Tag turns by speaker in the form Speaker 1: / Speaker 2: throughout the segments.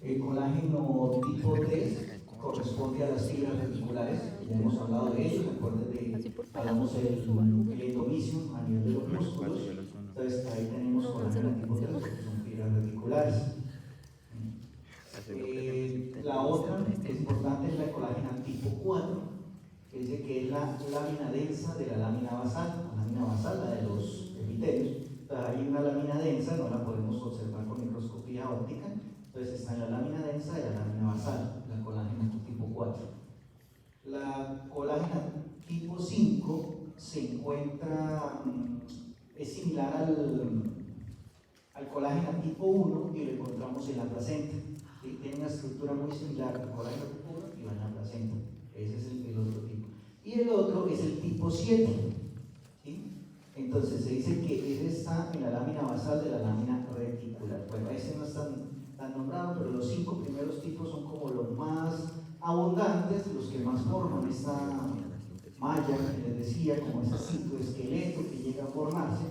Speaker 1: El colágeno tipo 3 corresponde a las fibras reticulares, ya hemos hablado de ello, hablamos del endomisio a nivel de los músculos, entonces ahí tenemos colágeno tipo 3 que son fibras reticulares. La otra que es importante es la colágena tipo 4, que dice que es la lámina densa de la lámina basal, la de los epitelios. Entonces, hay una lámina densa, no la podemos observar con microscopía óptica, entonces está en la lámina densa de la lámina basal, la colágena tipo 4. La colágena tipo 5 se encuentra, es similar al colágeno tipo 1 y lo encontramos en la placenta. Tiene una estructura muy similar al colágeno tipo 1 y va en la placenta. Ese es el otro tipo. Y el otro es el tipo 7. ¿Sí? Entonces se dice que ese está en la lámina basal de la lámina reticular. Bueno, ese no está tan nombrado, pero los 5 primeros tipos son como los más abundantes, los que más forman esta malla que les decía, como ese citoesqueleto que llega a formarse.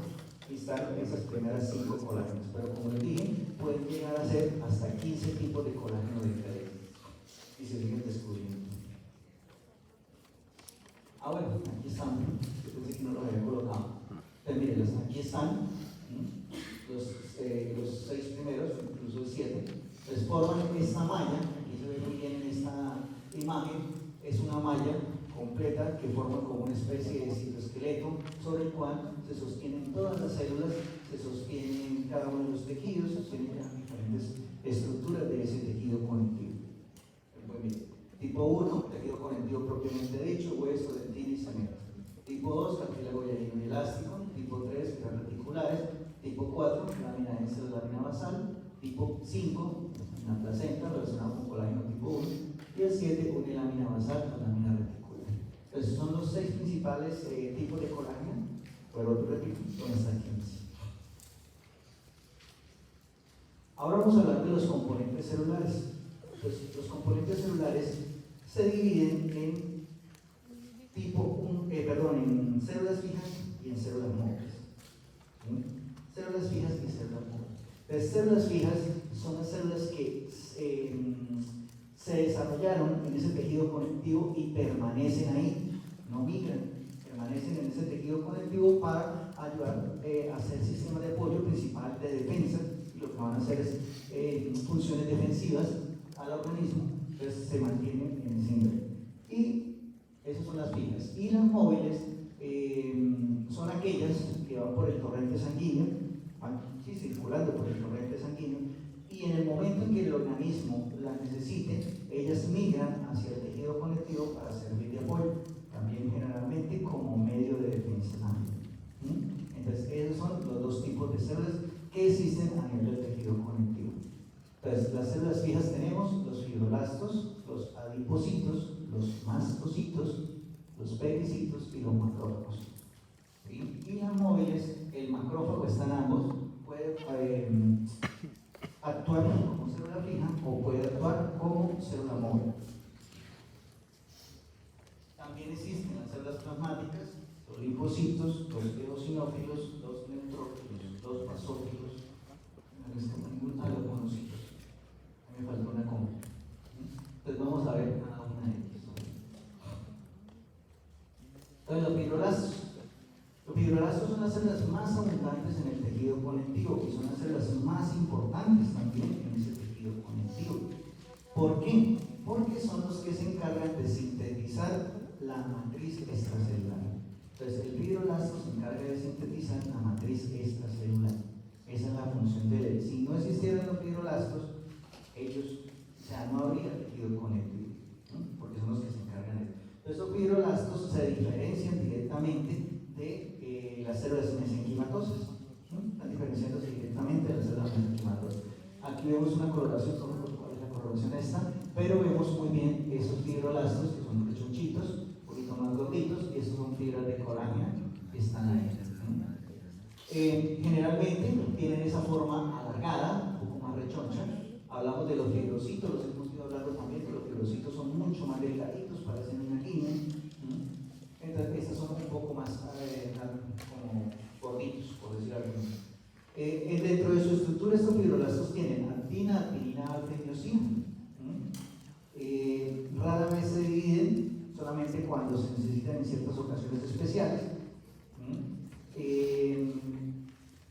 Speaker 1: Y están esas primeras 5 colágenos, pero como les dije, pueden llegar a ser hasta 15 tipos de colágeno diferentes y se siguen descubriendo. Bueno, aquí están, yo pensé que no los había colocado. Entonces, miren, aquí están los 6 primeros, incluso el 7. Entonces forman esta malla, aquí se ve muy bien en esta imagen, es una malla completa que forma como una especie de citoesqueleto sobre el cual se sostienen todas las células, se sostienen cada uno de los tejidos, se sostienen diferentes estructuras de ese tejido conectivo. Pues bien, tipo 1, tejido conectivo propiamente dicho, hueso, dentina y cemento. Tipo 2, cartílago hialino y elástico. Tipo 3, fibras reticulares. Tipo 4, lámina densa de la lámina basal. Tipo 5, la placenta relacionada con colágeno tipo 1. Y el 7, une lámina basal con lámina reticular. Entonces son los 6 principales tipos de colágeno, pero otro repito, son hasta 15. Ahora vamos a hablar de los componentes celulares. Entonces, los componentes celulares se dividen en en células fijas y en células móviles. ¿Sí? Células fijas y células móviles. Las células fijas son las células que se desarrollaron en ese tejido conectivo y permanecen ahí, no migran, permanecen en ese tejido conectivo para ayudar a hacer sistemas de apoyo principal de defensa, y lo que van a hacer es funciones defensivas al organismo, entonces se mantienen en ese nivel. Y esas son las fijas. Y las móviles son aquellas que van por el torrente sanguíneo, van circulando por el torrente sanguíneo, y en el momento en que el organismo las necesite, ellas migran hacia el tejido conectivo para servir de apoyo, también generalmente como medio de defensa. Entonces, esos son los 2 tipos de células que existen a nivel del tejido conectivo. Entonces, las células fijas tenemos los fibroblastos, los adipocitos, los mastocitos, los pericitos y los macrófagos. ¿Sí? Y las móviles, el macrófago están ambos, puede actuar como célula fija o puede actuar como célula móvil. También existen las células plasmáticas, los linfocitos, los eosinófilos, los neutrófilos, los basófilos, los monocitos. A mí me faltó una coma. Entonces vamos a ver cada una de ellas. Entonces los fibroblastos. Los fibroblastos son las células más abundantes en el tejido conectivo y son las células más importantes también en ese tejido conectivo. ¿Por qué? Porque son los que se encargan de sintetizar la matriz extracelular. Entonces el fibroblasto se encarga de sintetizar la matriz extracelular. Esa es la función de él. Si no existieran los fibroblastos, no habría tejido conectivo, ¿no? Porque son los que se encargan de eso. Entonces, los fibroblastos se diferencian directamente de las células mesenquimatosas, ¿no? Están diferenciándose directamente de las células mesenquimatosas. Aquí vemos una coloración, cuál es la coloración esta, pero vemos muy bien esos fibroblastos que son rechonchitos, un poquito más gorditos, y estos son fibras de colágeno que están ahí, ¿no? Generalmente tienen esa forma alargada, un poco más rechoncha. Hablamos de los fibrocitos, los hemos ido hablando también, que los fibrocitos son mucho más delgaditos, parecen una línea, ¿no? Entonces, estas son un poco más como gorditos, por decir algo. Dentro de su estructura, estos fibroblastos tienen actina, adenina, alfa y miosina. en ciertas ocasiones especiales.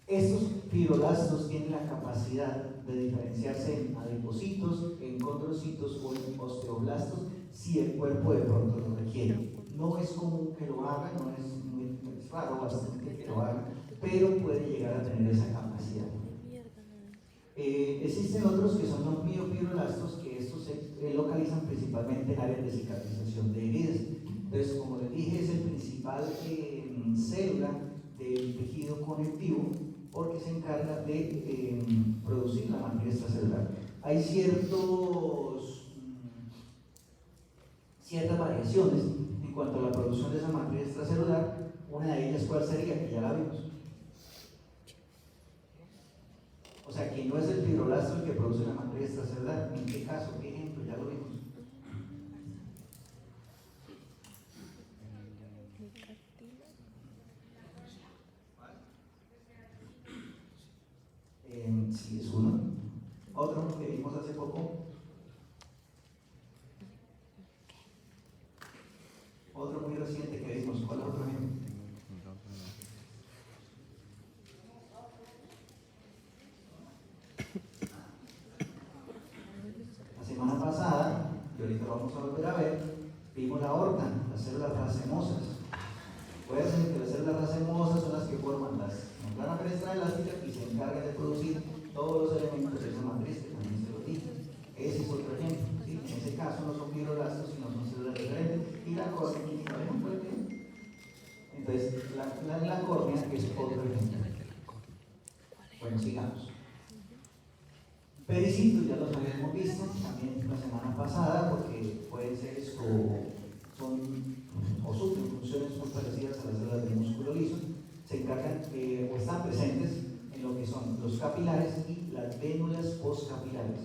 Speaker 1: Estos fibroblastos tienen la capacidad de diferenciarse en adipocitos, en condrocitos o en osteoblastos si el cuerpo de pronto lo requiere. No es común que lo haga, no es muy raro bastante que lo haga, pero puede llegar a tener esa capacidad. Existen otros que son los miofibroblastos, que estos se localizan principalmente en áreas de cicatrización de heridas. Entonces, como les dije, es el principal célula del tejido conectivo porque se encarga de producir la matriz extracelular. Hay ciertas variaciones en cuanto a la producción de esa matriz extracelular. Una de ellas, ¿cuál sería? Que ya la vimos. O sea, que no es el fibroblasto el que produce la matriz extracelular. ¿En qué caso? ¿Qué ejemplo? Ya lo vimos. Sí, es uno. Otro que vimos hace poco. Otro muy reciente que vimos. ¿Cuál es otro ejemplo? La semana pasada, y ahorita lo vamos a volver a ver, vimos la aorta, las células racemosas. Recuerden que las células racemosas son las que forman la membrana fenestra elástica y se encargan de producir todos los elementos de esa matriz que también se lo dije. Ese es otro ejemplo. ¿Sí? En ese caso no son fibroblastos, sino son células diferentes. Y la córnea, entonces, la córnea es otro ejemplo. Bueno, sigamos. Pericitos ya los habíamos visto también la semana pasada, porque pueden ser esto, son o suplen funciones muy parecidas a las células del músculo liso. Se encargan o están presentes en lo que son los capilares y las vénulas postcapilares.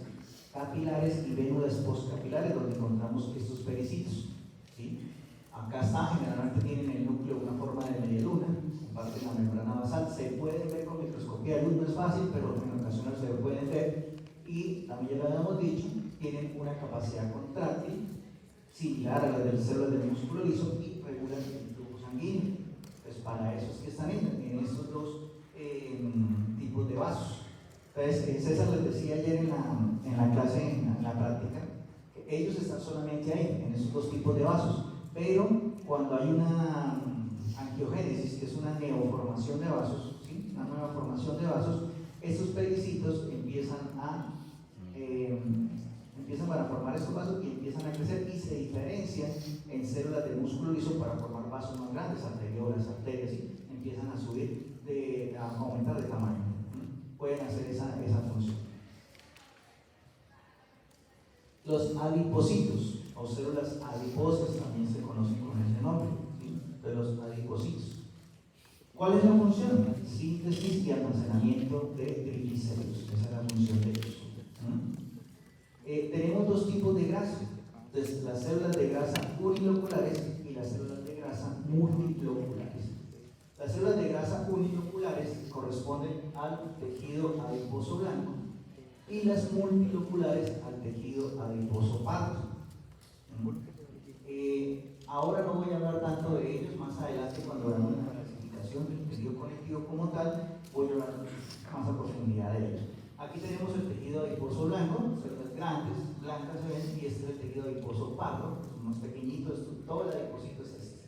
Speaker 1: Capilares y vénulas postcapilares, donde encontramos estos pericitos. ¿Sí? Acá está, generalmente tienen en el núcleo una forma de media luna, parte de la membrana basal. Se pueden ver con microscopía de luz, no es fácil, pero en ocasiones se pueden ver. Y también ya lo habíamos dicho, tienen una capacidad contráctil similar a la de las células del músculo liso y regulan el flujo sanguíneo. Pues para eso es que están en estos dos tipos de vasos. Entonces, César les decía ayer en la clase, en la práctica, que ellos están solamente ahí, en esos dos tipos de vasos, pero cuando hay una angiogénesis, que es una neoformación de vasos, ¿sí? Una nueva formación de vasos, estos pericitos empiezan para formar esos vasos y empiezan a crecer y se diferencian en células del músculo liso para formar vasos más grandes, arteriolas, arterias, y empiezan a subir, a aumentar de tamaño. Pueden hacer esa función. Los adipocitos o células adiposas también se conocen con ese nombre, ¿sí? De los adipocitos. ¿Cuál es la función? Síntesis y almacenamiento de triglicéridos. Esa es la función de ellos. Tenemos dos tipos de grasa. Entonces, las células de grasa uniloculares y las células de grasa multiloculares. Las células de grasa uniloculares corresponden al tejido adiposo blanco y las multiloculares al tejido adiposo pardo. Ahora no voy a hablar tanto de ellos, más adelante cuando veamos la clasificación del tejido conectivo como tal, voy a hablar más a profundidad de ellos. Aquí tenemos el tejido adiposo blanco, células grandes, blancas se ven, y este es el tejido adiposo pardo, son más pequeñitos, todo el adipocito es este.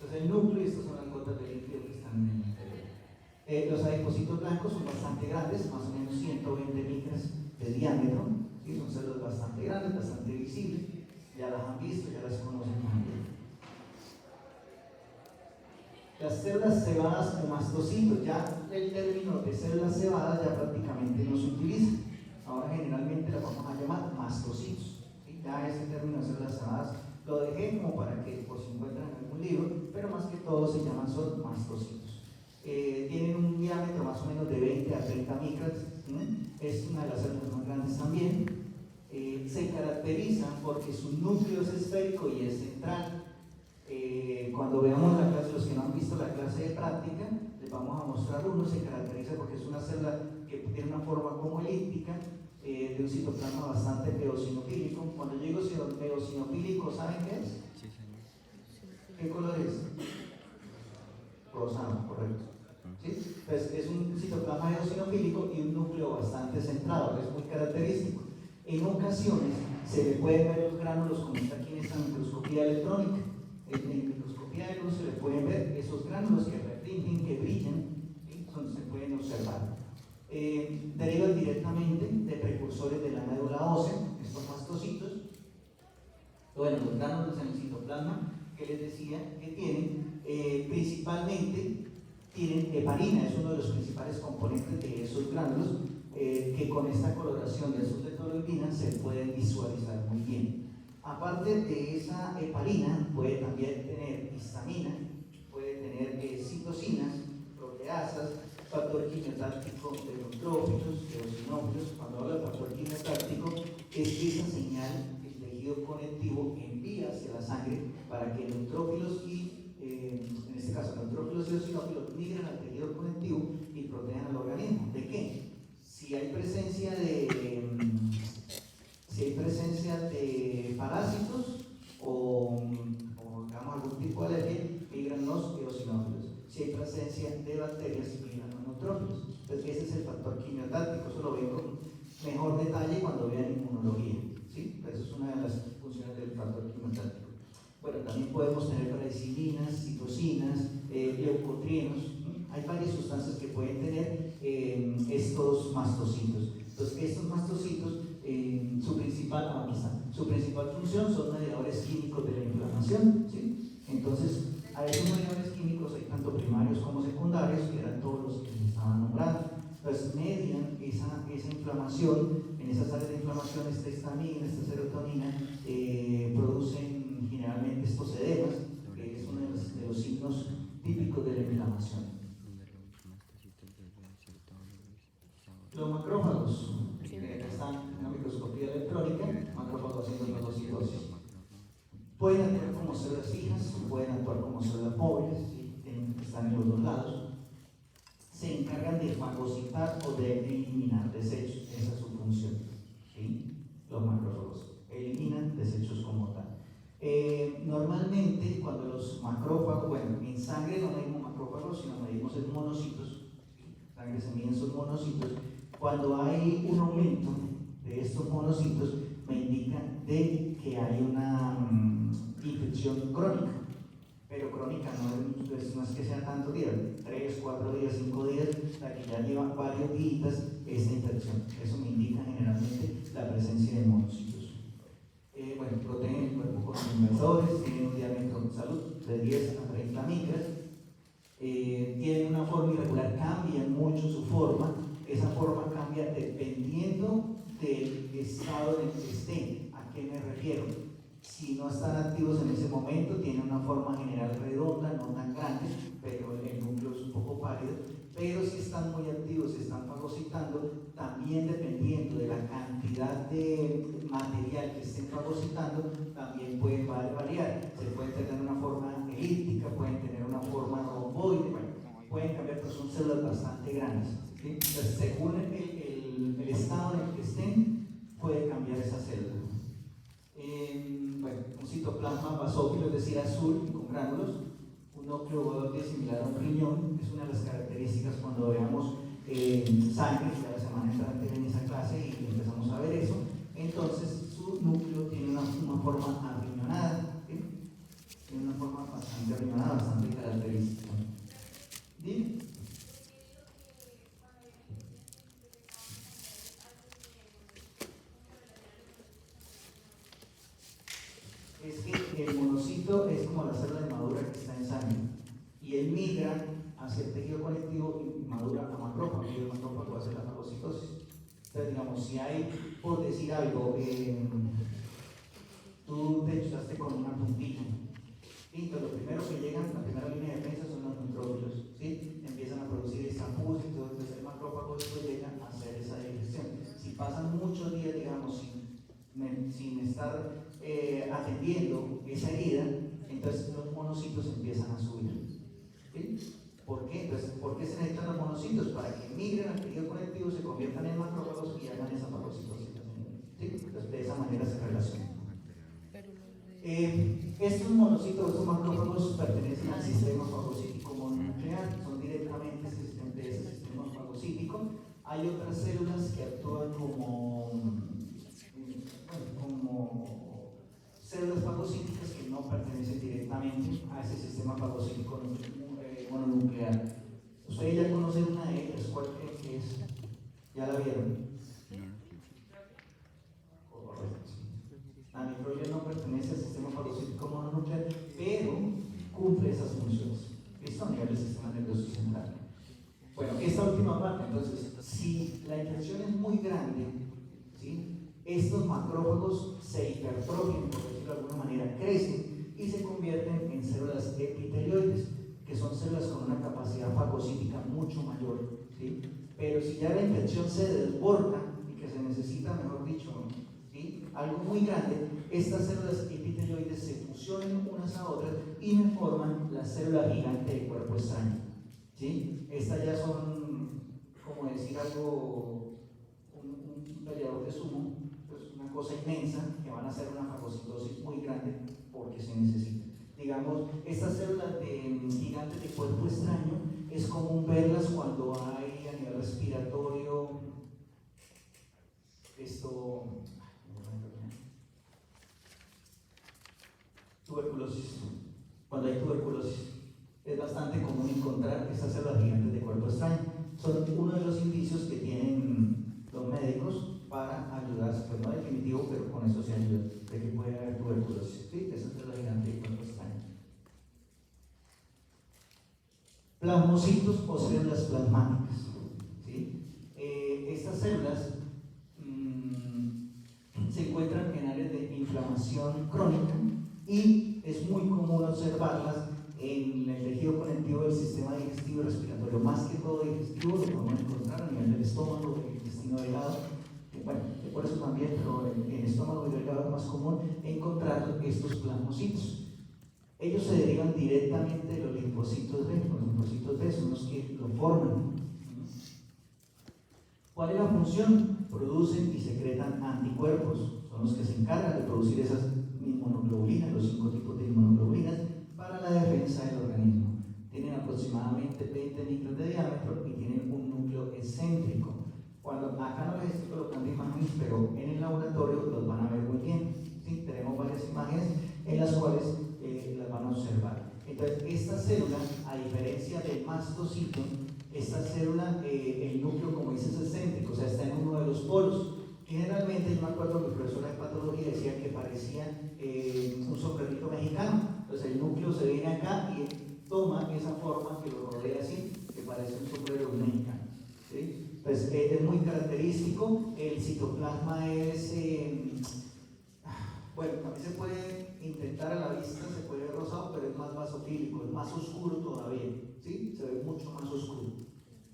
Speaker 1: Entonces el núcleo y estas son las gotas de líquido que están en el interior. Los adipocitos blancos son bastante grandes, más o menos 120 micras de diámetro, ¿sí? Son células bastante grandes, bastante visibles, ya las han visto, ya las conocen muy bien. Las células cebadas o mastocitos, ya el término de células cebadas ya prácticamente no se utiliza. Ahora generalmente las vamos a llamar mastocitos. ¿Sí? Ya ese término de células cebadas lo dejé como para que por si encuentran en algún libro, pero más que todo se llaman son mastocitos. Tienen un diámetro más o menos de 20 a 30 micras. Es una de las células más grandes también. Se caracterizan porque su núcleo es esférico y es central. Cuando veamos la clase, los que no han visto la clase de práctica, les vamos a mostrar uno. Se caracteriza porque es una célula que tiene una forma como elíptica, de un citoplasma bastante eosinofílico. Cuando yo digo eosinofílico, ¿saben qué es? ¿Qué color es? Rosado, correcto. ¿Sí? Pues es un citoplasma eosinofílico y un núcleo bastante centrado, que es muy característico. En ocasiones se le pueden ver los gránulos como está aquí en esta microscopía electrónica. En microscopía de luz se le pueden ver esos gránulos que refringen, que brillan, ¿sí? Donde se pueden observar. Derivan directamente de precursores de la médula ósea, estos mastocitos. Bueno, los gránulos en el citoplasma que les decía que tienen, principalmente tienen heparina, es uno de los principales componentes de esos gránulos, que con esta coloración de azul de toluidina se pueden visualizar muy bien. Aparte de esa heparina, puede también tener histamina, puede tener citocinas, proteasas, factor quimiotáctico de neutrófilos, de eosinófilos. Cuando hablo de factor quimiotáctico, es esa señal que el tejido conectivo envía hacia la sangre para que neutrófilos y, en este caso, neutrófilos y eosinófilos migren al tejido conectivo y protejan al organismo. ¿De qué? Si hay presencia de parásitos o digamos algún tipo de alergia, migran los eosinófilos. Si hay presencia de bacterias, migran los neutrófilos. Entonces ese es el factor quimiotáctico, eso lo ven con mejor detalle cuando vean inmunología, ¿sí? Esa es una de las funciones del factor quimiotáctico. Bueno, también podemos tener bradicilinas, citocinas, leucotrienos. Hay varias sustancias que pueden tener estos mastocitos. Entonces, estos mastocitos, su principal función son mediadores químicos de la inflamación, ¿sí? Entonces, a esos mediadores químicos hay tanto primarios como secundarios, que eran todos los que les estaban nombrando. Entonces, median esa inflamación. En esas áreas de inflamación, esta histamina, esta serotonina, producen generalmente estos edemas, que es uno de los signos típicos de la inflamación. Los macrófagos, están en la microscopía electrónica, macrófagos haciendo fagocitosis. Pueden actuar como células fijas, pueden actuar como células móviles, ¿sí? Están en los dos lados. Se encargan de fagocitar o de eliminar desechos, esa es su función, ¿sí? Los macrófagos eliminan desechos como tal. Normalmente, cuando los macrófagos, bueno, en sangre no medimos macrófagos, sino medimos en monocitos, ¿sí? En sangre se miden sus monocitos. Cuando hay un aumento de estos monocitos, me indica de que hay una infección crónica, pero crónica no es que sea tantos días, 3, 4 días, 5 días, la que ya lleva varios días esta infección. Eso me indica generalmente la presencia de monocitos. Bueno, protegen el cuerpo con inversores, tienen un diámetro de salud de 10 a 30 micras, tienen una forma irregular, cambian mucho su forma. Esa forma cambia dependiendo del estado en el que estén. ¿A qué me refiero? Si no están activos en ese momento, tienen una forma general redonda, no tan grande, pero el núcleo es un poco pálido. Pero si están muy activos, si están fagocitando, también dependiendo de la cantidad de material que estén fagocitando, también pueden variar. Se pueden tener una forma elíptica, pueden tener una forma romboide, bueno, pueden cambiar, pero son células bastante grandes, ¿sí? Entonces, según el estado en el que estén, puede cambiar esa célula. Bueno, un citoplasma basófilo, es decir, azul, con gránulos, un núcleo Golgi similar a un riñón, es una de las características cuando veamos sangre, ya la semana entrante en esa clase y empezamos a ver eso. Entonces, su núcleo tiene una forma arriñonada, ¿sí? Tiene una forma bastante arriñonada, bastante característica. ¿Dime? Es que el monocito es como la célula inmadura que está en sangre y él migra hacia el tejido conectivo y madura a macrófago y el macrófago hace la fagocitosis. Entonces, digamos, si hay, por decir algo, tú te echaste con una puntilla, y entonces lo primero que llegan, la primera línea de defensa son los neutrófilos, ¿sí? Empiezan a producir estampús y todo, entonces el macrófago después llega a hacer esa digestión. Si pasan muchos días, digamos, sin estar atendiendo esa herida, entonces los monocitos empiezan a subir, ¿sí? ¿Por qué? Entonces, ¿por qué se necesitan los monocitos? Para que migren al tejido conectivo, se conviertan en macrófagos y hagan esa fagocitosis, ¿sí? Entonces, de esa manera se relacionan. Estos monocitos, estos macrófagos pertenecen al sistema fagocítico mononuclear, son directamente de ese sistema fagocítico. Hay otras células que actúan como células fagocíticas que no pertenecen directamente a ese sistema fagocítico mononuclear. Ustedes ya conocen una de ellas, ¿cuál creen que es? ¿Ya la vieron? Correcto. La microglia no pertenece al sistema fagocítico mononuclear, pero cumple esas funciones. Esto a nivel del sistema nervioso central. Bueno, esta última parte, entonces, si la infección es muy grande, ¿sí?, estos macrófagos se hipertrofian, por decirlo de alguna manera, crecen y se convierten en células epitelioides, que son células con una capacidad fagocítica mucho mayor, ¿sí? Pero si ya la infección se desborda y que se necesita, mejor dicho, ¿sí?, algo muy grande, estas células epitelioides se fusionan unas a otras y me forman la célula gigante de cuerpo extraño, ¿sí? Estas ya son, como decir algo, un peleador de sumo, pues una cosa inmensa, que van a hacer una fagocitosis muy grande porque se necesita. Digamos, estas células gigantes de cuerpo extraño es común verlas cuando hay a nivel respiratorio tuberculosis. Cuando hay tuberculosis es bastante común encontrar estas células gigantes de cuerpo extraño. Son uno de los indicios que tienen los médicos para ayudarse, pues no definitivo, pero con eso se ayuda, de que puede haber tuberculosis, ¿sí?, esa célula gigante de cuerpo extraño. Plasmocitos o células plasmáticas, ¿sí? Estas células se encuentran en áreas de inflamación crónica y es muy común observarlas en el tejido conectivo del sistema digestivo y respiratorio, más que todo digestivo, lo podemos encontrar a nivel del estómago, del intestino delgado, bueno, por eso también, pero en el estómago y delgado es más común encontrar estos plasmocitos. Ellos se derivan directamente de los linfocitos B. Los linfocitos B son los que lo forman. ¿Cuál es la función? Producen y secretan anticuerpos. Son los que se encargan de producir esas inmunoglobulinas, los 5 tipos de inmunoglobulinas, para la defensa del organismo. Tienen aproximadamente 20 micros de diámetro y tienen un núcleo excéntrico. Cuando acá no les estoy colocando imágenes, pero en el laboratorio los van a ver muy bien. ¿Sí? Tenemos varias imágenes en las cuales las van a observar. Entonces, esta célula, a diferencia del mastocito, esta célula, el núcleo, como dice, es excéntrico, o sea, está en uno de los polos. Generalmente, yo me acuerdo que mi profesora de patología decía que parecía un sombrerito mexicano. Entonces, el núcleo se viene acá y toma esa forma que lo rodea así, que parece un sombrero mexicano, ¿sí? Entonces, es muy característico. El citoplasma es, bueno, también se puede intentar a la vista, se puede ver rosado, pero es más basofílico, es más oscuro todavía, ¿sí? Se ve mucho más oscuro,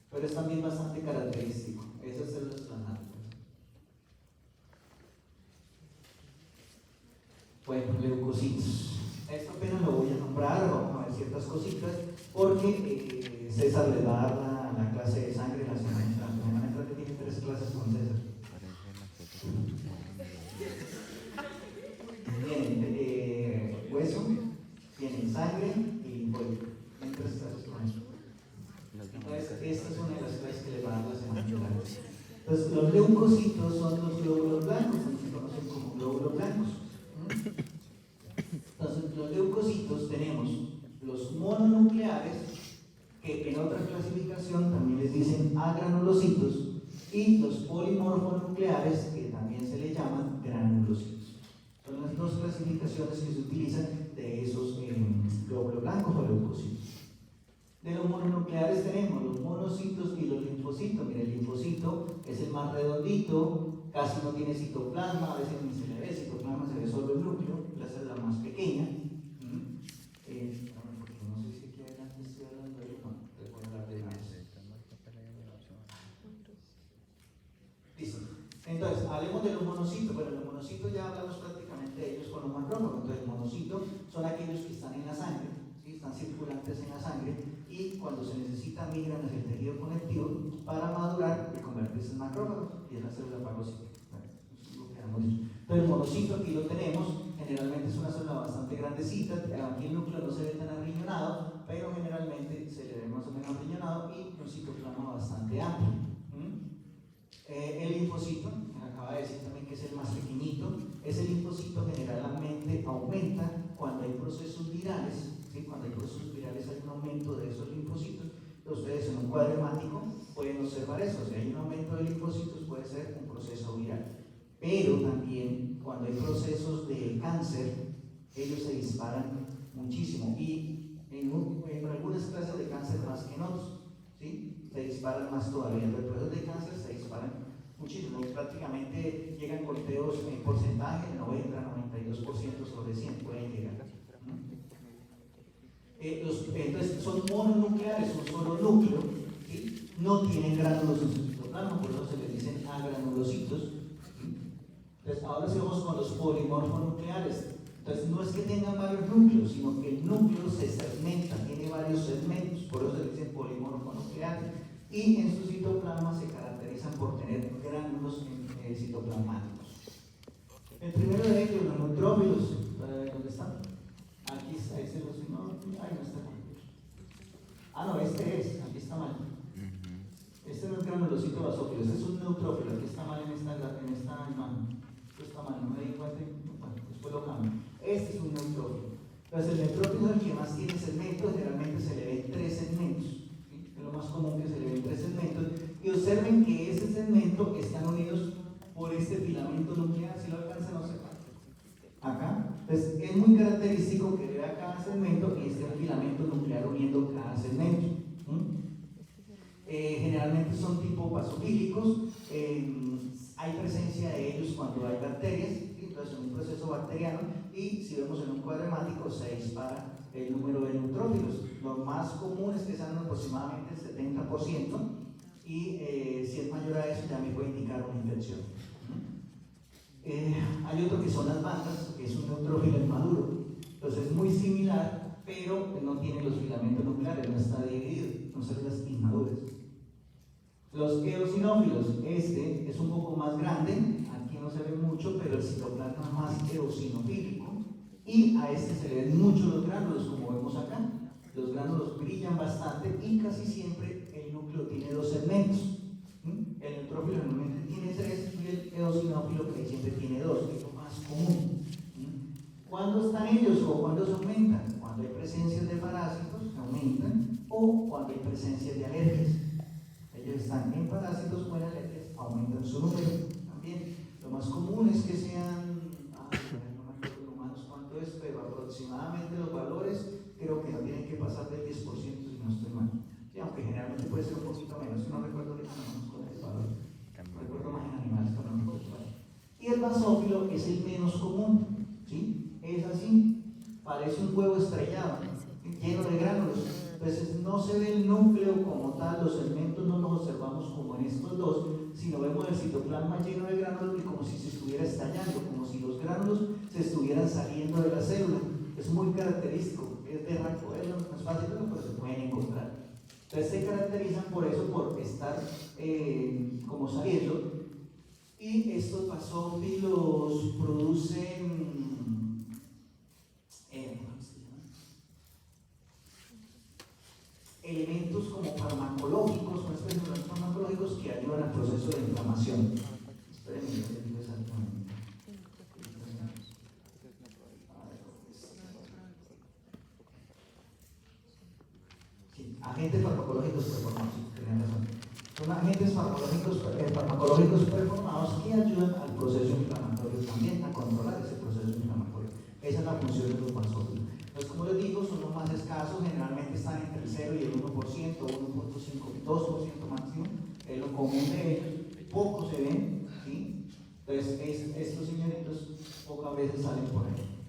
Speaker 1: pero es también bastante característico. Esas células plasmáticas. Bueno, leucocitos. Esto apenas lo voy a nombrar, vamos a ver ciertas cositas, porque César les va a dar la clase de sangre la semana entrante. La semana entrante tiene 3 clases con César. Tienen hueso, tienen sangre y linfoide. Tienen 3 clases con eso. Entonces, esta es una de las clases que les va a dar la semana entrante. Entonces, los leucocitos son los glóbulos blancos, se conocen como glóbulos blancos. Entonces, los leucocitos tenemos los mononucleares, que en otra clasificación también les dicen agranulocitos, y los polimorfonucleares, que también se les llaman granulocitos. Son las 2 clasificaciones que se utilizan de esos glóbulos blancos o leucocitos. De los mononucleares tenemos los monocitos y los linfocitos. Mira, el linfocito es el más redondito, casi no tiene citoplasma, a veces ni se le ve el citoplasma, se ve solo el núcleo, la célula más pequeña. No sé si aquí adelante estoy hablando de no, te puedo hablar de más. Listo. Entonces, hablemos de los monocitos. Bueno, los monocitos ya hablamos prácticamente de ellos con los macrófagos. Entonces, los monocitos son aquellos que están en la sangre, ¿sí? Están circulantes en la sangre y cuando se necesita migran hacia el tejido conectivo para madurar y convertirse en macrófagos y es la célula fagocítica. Bueno, eso es lo que hemos dicho. Entonces, el monocito aquí lo tenemos. generalmente es una célula bastante grandecita, aquí el núcleo no se ve tan arriñonado, pero generalmente se le ve más o menos arriñonado y un citoplasma bastante amplio. El linfocito, me acaba de decir también que es el más pequeñito, ese linfocito generalmente aumenta cuando hay procesos virales, ¿sí? Cuando hay procesos virales hay un aumento de esos linfocitos. Ustedes en un cuadro hemático pueden observar eso, si hay un aumento de linfocitos puede ser un proceso viral. Pero también cuando hay procesos de cáncer, ellos se disparan muchísimo y en algunas clases de cáncer más que en otros, ¿sí? Se disparan más todavía. Los procesos de cáncer se disparan muchísimo, prácticamente llegan conteos en porcentaje, 90-92% sobre 100 pueden llegar. Entonces son mononucleares, un solo núcleo, ¿sí? No tienen gránulos en su citoplasma, por eso se les dicen agranulocitos. Entonces ahora sigamos con los polimorfonucleares. Entonces no es que tengan varios núcleos, sino que el núcleo se segmenta, tiene varios segmentos, por eso se les dicen polimorfonucleares. Y en su citoplasma se caracterizan por tener gránulos citoplasmáticos. El primero de ellos, los neutrófilos, ¿dónde están? Aquí está, ese no está mal. No, este es, aquí está mal. Este no es granulocito basófilo, este es un neutrófilo, aquí está mal en esta imagen. Esto está mal, no me di cuenta, bueno, después lo cambio. Este es un neutrófilo. Entonces el neutrófilo es el que más tiene segmentos, generalmente se le ven 3 segmentos. ¿Sí? Es lo más común que se le ven 3 segmentos. Y observen que ese segmento están unidos por este filamento nuclear, si lo alcanzan a observar. Acá, entonces es muy característico que vea cada segmento y esté un filamento nuclear uniendo cada segmento. Generalmente son tipo basofílicos, hay presencia de ellos cuando hay bacterias, entonces en un proceso bacteriano, y si vemos en un cuadro hemático se dispara el número de neutrófilos. Lo más común es que sean aproximadamente el 70%, y si es mayor a eso ya me puede indicar una infección. Hay otro que son las bandas, que es un neutrófilo inmaduro, entonces es muy similar, pero no tiene los filamentos nucleares, no está dividido, son células inmaduras. Los eosinófilos, este es un poco más grande, aquí no se ve mucho, pero el citoplasma es más eosinofílico, y a este se le ven mucho los gránulos, como vemos acá. Los gránulos brillan bastante y casi siempre el núcleo tiene 2 segmentos. El neutrófilo normalmente tiene 3 y el eosinófilo que siempre tiene 2, que es lo más común. ¿Cuándo están ellos o cuándo se aumentan? Cuando hay presencias de parásitos, se aumentan, o cuando hay presencias de alergias. Ellos están en parásitos o en alergias, aumentan su número también. Lo más común es que sean, no me acuerdo en humanos cuánto es, pero aproximadamente los valores creo que no tienen que pasar del 10% si no estoy mal. Sí, aunque generalmente puede ser un poquito menos, si no recuerdo ahorita con ese valor. Recuerdo más en animales que no recuerdo. Y el basófilo es el menos común, ¿sí? Es así, parece un huevo estrellado, lleno de gránulos. Entonces no se ve el núcleo como tal, los segmentos no los observamos como en estos dos, sino vemos el citoplasma lleno de gránulos y como si se estuviera estallando, como si los gránulos se estuvieran saliendo de la célula. Es muy característico, es de recogerlo, no es fácil, pero se pueden encontrar. Entonces se caracterizan por eso, por estar como saliendo. Y estos basófilos producen elementos como farmacológicos, una especie de farmacológicos que ayudan al proceso de inflamación. Espérenme, yo les digo exactamente. Sí, agentes farmacológicos performados, tienen razón. Son agentes farmacológicos performados que ayudan al proceso inflamatorio también, a controlar ese proceso inflamatorio. Esa es la función de los basófilos. Entonces, como les digo, son los más escasos, generalmente están entre el 0 y el 1%, 1.5, 2% máximo, es lo común de ellos, pocos se ven, ¿sí? Entonces, estos señoritos pocas veces salen por ahí,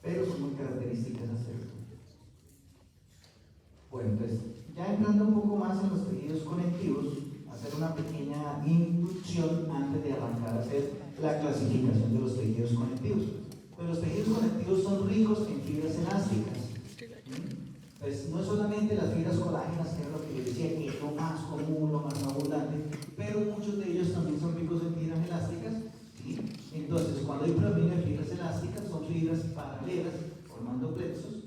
Speaker 1: pero son muy características hacerlo. Bueno, entonces, ya entrando un poco más en los tejidos conectivos, hacer una pequeña inducción antes de arrancar a hacer la clasificación de los tejidos conectivos. Pues los tejidos conectivos son ricos en fibras elásticas. Pues no solamente las fibras colágenas, que es lo que yo decía, que es lo más común, lo más abundante, pero muchos de ellos también son ricos en fibras elásticas. ¿Sí? Entonces, cuando hay predominio de fibras elásticas, fibras paralelas formando plexos,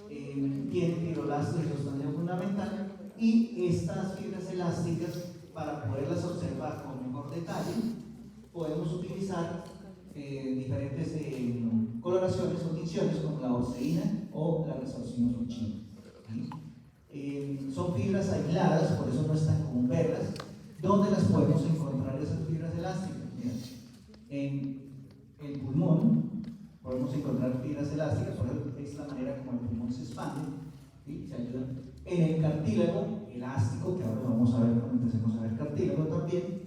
Speaker 1: tienen fibrolastos de sustancia fundamental, y estas fibras elásticas, para poderlas observar con mejor detalle, podemos utilizar diferentes coloraciones o tinciones como la oseína o la resorcina fuchsina. Son fibras aisladas, por eso no es tan común verlas. ¿Dónde las podemos encontrar esas fibras elásticas? Mira, en el pulmón podemos encontrar fibras elásticas, por eso es la manera como el pulmón se expande, ¿sí? Se ayuda. En el cartílago elástico, que ahora lo vamos a ver cuando empecemos a ver cartílago también.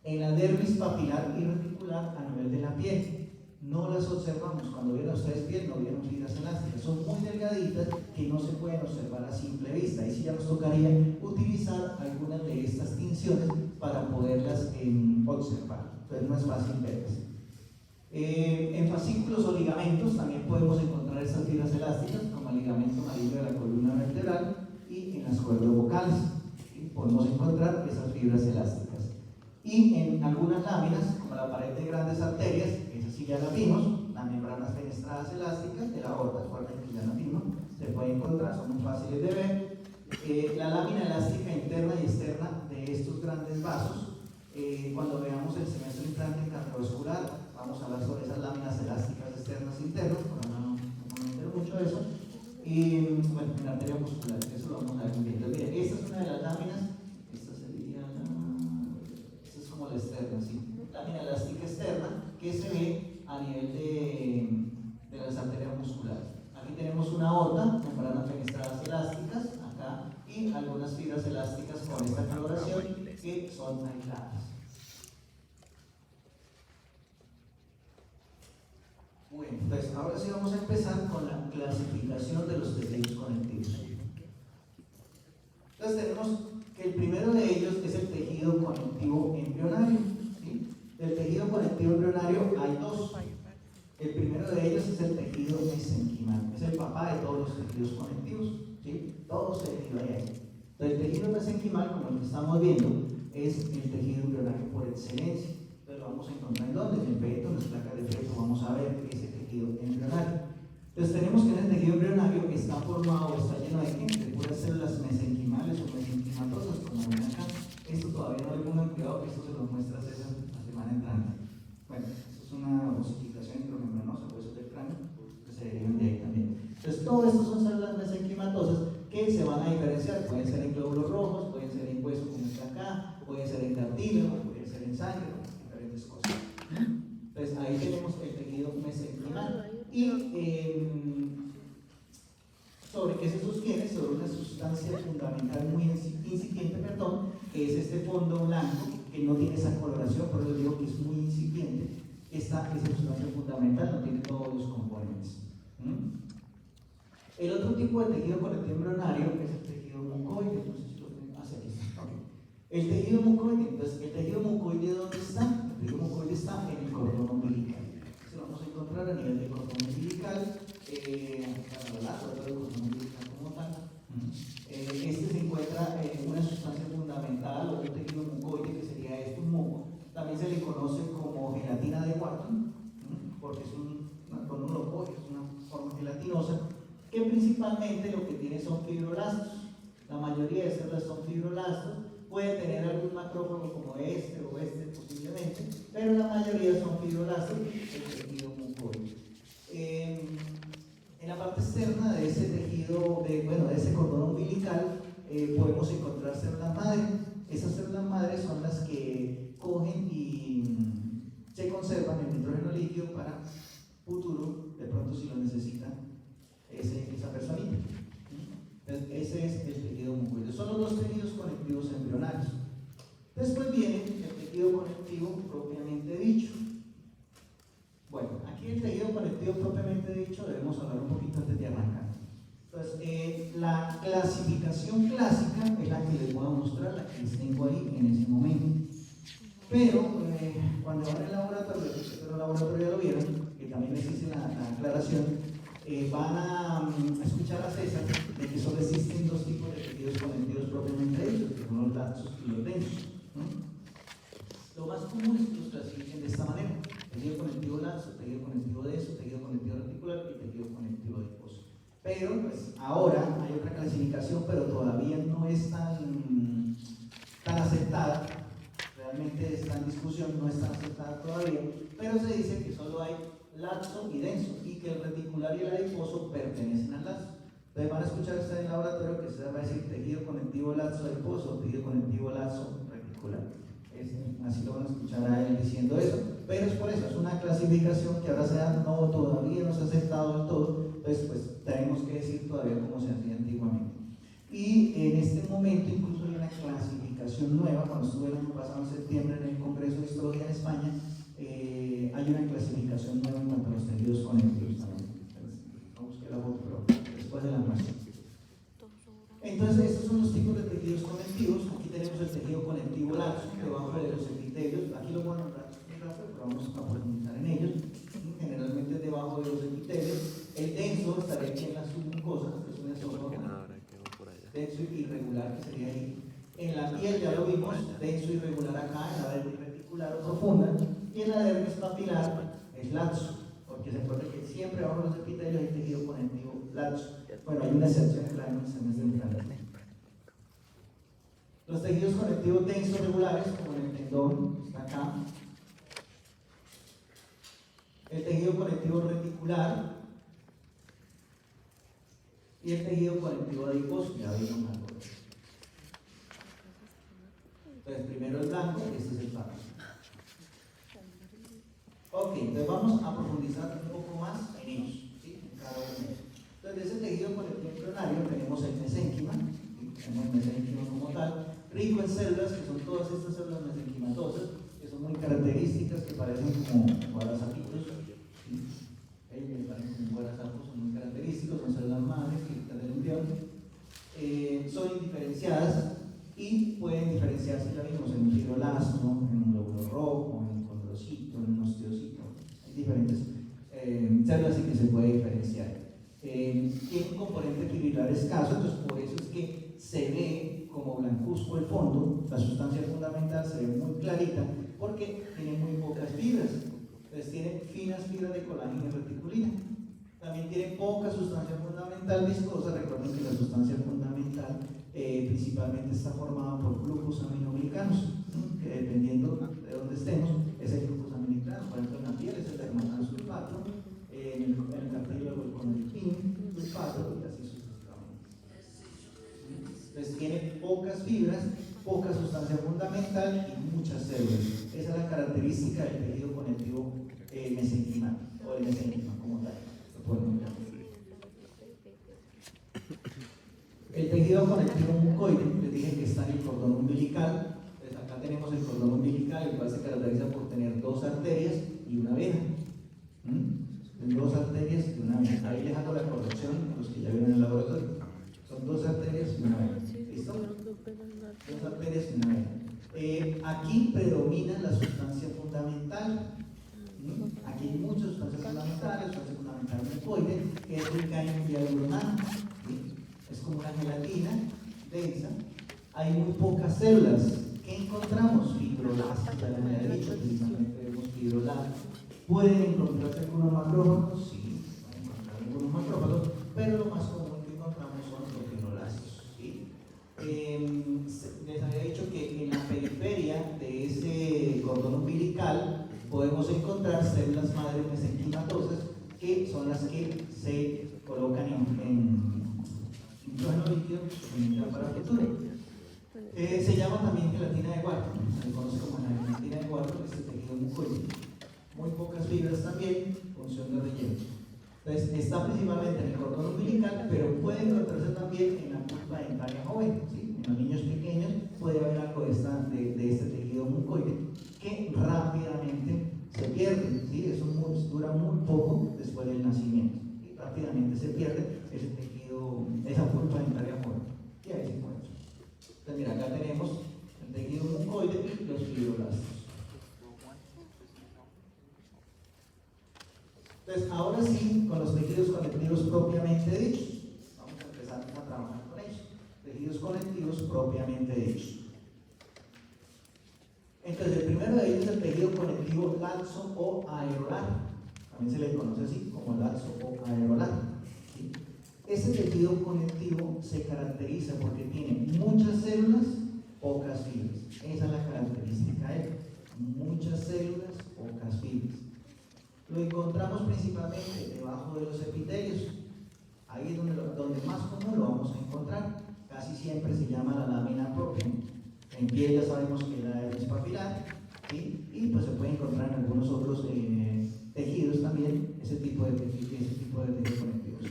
Speaker 1: En la dermis papilar y reticular a nivel de la piel. No las observamos. Cuando vieron ustedes piel, no vieron fibras elásticas. Son muy delgaditas que no se pueden observar a simple vista. Ahí sí ya nos tocaría utilizar algunas de estas tinciones para poderlas observar. Entonces no es fácil verlas. En fascículos o ligamentos también podemos encontrar estas fibras elásticas, como el ligamento amarillo de la columna vertebral y en las cuerdas vocales. ¿Sí? Podemos encontrar esas fibras elásticas. Y en algunas láminas, como la pared de grandes arterias, esa sí ya la vimos, las membranas fenestradas elásticas de la aorta, recuerden que ya la vimos, se puede encontrar, son muy fáciles de ver. La lámina elástica interna y externa de estos grandes vasos, cuando veamos el semestre entrante cardiovascular, vamos a hablar sobre esas láminas elásticas externas e internas, por ahora no me entero mucho de eso. Y bueno, en la arteria muscular, eso lo vamos a ver muy bien. Entonces, miren, esta es una de las láminas, esta sería esta es como la externa, ¿sí? Lámina elástica externa que se ve a nivel de las arterias musculares. Aquí tenemos una aorta, membranas fenestradas elásticas, acá, y algunas fibras elásticas con esta coloración que son aisladas. Bueno, pues ahora sí vamos a empezar con la clasificación de los tejidos conectivos. Entonces tenemos que el primero de ellos es el tejido conectivo embrionario. ¿Sí? Del tejido conectivo embrionario hay dos. El primero de ellos es el tejido mesenquimal, es el papá de todos los tejidos conectivos. ¿Sí? Todo se deriva de ahí. Entonces, el tejido mesenquimal, como el que estamos viendo, es el tejido embrionario por excelencia. Entonces lo vamos a encontrar en donde, en el feto, en las placas de feto, vamos a ver ese tejido embrionario. Entonces tenemos que en el tejido embrionario está formado, está lleno de qué? De puras células mesenquimales o mesenquimatosas, como ven acá. Esto todavía no le pongan cuidado, que esto se lo muestra César la semana entrante. Bueno, esto es una osificación intromembranosa, huesos del cráneo, que se derivan de ahí también. Entonces todo esto son células mesenquimatosas que se van a diferenciar, pueden ser en glóbulos rojos, pueden ser en hueso como está acá, pueden ser en cartílago, pueden ser en sangre, diferentes cosas. Entonces ahí tenemos el tejido mesenquimal. Y sobre qué se sostiene, sobre una sustancia fundamental muy incipiente, que es este fondo blanco, que no tiene esa coloración, por eso digo que es muy incipiente. Esa sustancia fundamental no tiene todos los componentes. El otro tipo de tejido conectivo embrionario es el tejido mucoide. No sé si lo tengo. Aquí está. Okay. El tejido mucoide. Entonces, ¿el tejido mucoide dónde está? El tejido mucoide está en el cordón umbilical. Se lo vamos a encontrar a nivel del cordón umbilical, a lo largo del cordón umbilical como tal. Este se encuentra en una sustancia fundamental o un tejido mucoide que sería esto, un moco. También se le conoce como gelatina de Wharton, porque es cuando uno lo coge, es una forma gelatinosa, que principalmente lo que tiene son fibrolastos. La mayoría de células son fibrolastos, puede tener algún macrófago como este o este posiblemente, pero la mayoría son fibrolastos del tejido mucoide. En la parte externa de ese tejido, de ese cordón umbilical, podemos encontrar células madre. Esas células madre son las que cogen y se conservan el nitrógeno líquido para futuro, de pronto si lo necesita esa personita. Entonces, ese es el tejido mucoide. Son los dos tejidos conectivos embrionarios. Después viene el tejido conectivo propiamente dicho. Bueno, aquí el tejido conectivo propiamente dicho debemos hablar un poquito antes de arrancar. Entonces, la clasificación clásica es la que les voy a mostrar, la que les tengo ahí en ese momento. Pero cuando van al laboratorio, el laboratorio ya lo vieron, que también les hice la aclaración, van a escuchar a César de que solo existen dos tipos de tejidos conectivos propiamente dichos, que son los laxos y los densos. Lo más común es que los clasifiquen de esta manera: tejido conectivo laxo, tejido conectivo denso, tejido conectivo tejido conectivo adiposo. Pero pues ahora hay otra clasificación, pero todavía no es tan aceptada. Realmente está en discusión, no está aceptada todavía, pero se dice que solo hay laxo y denso y que el reticular y el adiposo pertenecen al laxo. Entonces van a escuchar ustedes en el laboratorio que se va a decir tejido conectivo laxo adiposo o tejido conectivo laxo reticular. Así lo van a escuchar a él diciendo eso, pero es por eso, es una clasificación que ahora todavía no se ha aceptado del todo, entonces pues tenemos que decir todavía cómo se hacía antiguamente. Y en este momento incluso hay una clasificación nueva. Cuando estuve el año pasado en septiembre en el Congreso de Histología en España, hay una clasificación nueva en cuanto a los tejidos conectivos también. No busqué la foto, pero después de la muestra. Entonces estos son los tipos de tejidos conectivos. Aquí tenemos el tejido conectivo laxo debajo de los epitelios. Aquí lo voy a nombrar muy rápido, pero vamos a profundizar en ellos. Generalmente es debajo de los epitelios. El denso estaría aquí en la submucosa, que es una esofágica. Denso y irregular, que sería ahí. En la piel ya lo vimos, denso y irregular acá, en la dermis reticular o profunda, y en la dermis papilar es laxo, porque se acuerda que siempre bajo los epitelios hay tejido conectivo laxo. Bueno, hay una excepción en la dermis central. Los tejidos conectivos densos regulares, como en el tendón, está acá. El tejido conectivo reticular y el tejido conectivo adiposo, ya vimos algo. Entonces, primero el blanco y este es el pardo. Ok, entonces vamos a profundizar un poco más en ellos, ¿sí? En cada uno de ellos. Entonces, de ese tejido conectivo embrionario tenemos el mesénquima, ¿sí? Tenemos el mesénquima como tal, rico en células, que son todas estas células mesenquimatosas, que son muy características, que parecen como guarazapitos, ¿sí? Ellos parecen como guarazapos, son muy característicos, son células madres, del embrión, son indiferenciadas y pueden diferenciarse, ya vimos, en un fibroblasto, en un glóbulo rojo, en un condrocito, en un osteocito. Hay diferentes células en que se puede diferenciar. Tiene un componente fibrilar escaso, entonces por eso es que se ve como blancuzco el fondo, la sustancia fundamental se ve muy clarita porque tiene muy pocas fibras. Entonces tiene finas fibras de colágeno y reticulina. También tiene poca sustancia fundamental viscosa. Recuerden que la sustancia fundamental principalmente está formada por glucosaminoglicanos, ¿sí? Que dependiendo de dónde estemos es el glucosaminoglicano. Por ejemplo, en la piel es el dermatan-sulfato, en el cartílago el condroitin sulfato y así sucesivamente. Entonces tiene pocas fibras, poca sustancia fundamental y muchas células. Esa es la característica del tejido conectivo mesenquimal o el mesenquima como tal. El tejido conectivo mucoide, les dije que está en el cordón umbilical. Pues acá tenemos el cordón umbilical, el cual se caracteriza por tener dos arterias y una vena. Dos arterias y una vena. Ahí les hago la corrección a los que ya vieron en el laboratorio. Son dos arterias y una vena. ¿Listo? Dos arterias y una vena. Aquí predomina la sustancia fundamental. Aquí hay muchas sustancias fundamentales, sustancia fundamental mucoide, que es rica en hialuronano. Es como una gelatina densa. Hay muy pocas células. ¿Qué encontramos? Fibroblastos, ya les había dicho, precisamente vemos fibroblastos. Pueden encontrarse algunos macrófagos, sí, pueden encontrar algunos macrófagos, pero lo más común que encontramos son los fibroblastos, ¿sí? Les había dicho que en la periferia de ese cordón umbilical podemos encontrar células madres mesenquimatosas, que son las que se colocan en nitrógeno líquido para futuro. Se llama también gelatina de guarro, se le conoce como la gelatina de guarro, este tejido mucoide. Muy pocas fibras también, función de relleno. Entonces, está principalmente en el cordón umbilical, pero puede encontrarse también en la pulpa dentaria joven, ¿sí? En los niños pequeños puede haber algo de este tejido mucoide que rápidamente se pierde, ¿sí? Eso dura muy poco después del nacimiento. Y rápidamente se pierde ese tejido, esa pulpa dentaria joven. Y ahí se encuentra. Entonces, mira, acá tenemos el tejido mucoide y los fibroblastos. Entonces, ahora sí, con los tejidos conectivos propiamente dichos, vamos a empezar a trabajar con ellos. Tejidos conectivos propiamente dichos. Entonces, el primero de ellos es el tejido conectivo laxo o aerolar. También se le conoce así como laxo o aerolato. ¿Sí? Este tejido conectivo se caracteriza porque tiene muchas células, pocas fibras. Esa es la característica de él. Muchas células, pocas fibras. Lo encontramos principalmente debajo de los epitelios. Ahí es donde más común lo vamos a encontrar. Casi siempre se llama la lámina propia. En piel ya sabemos que la herpes papilar, ¿sí? Y pues se puede encontrar en algunos otros tejidos también ese tipo de tejidos conectivos.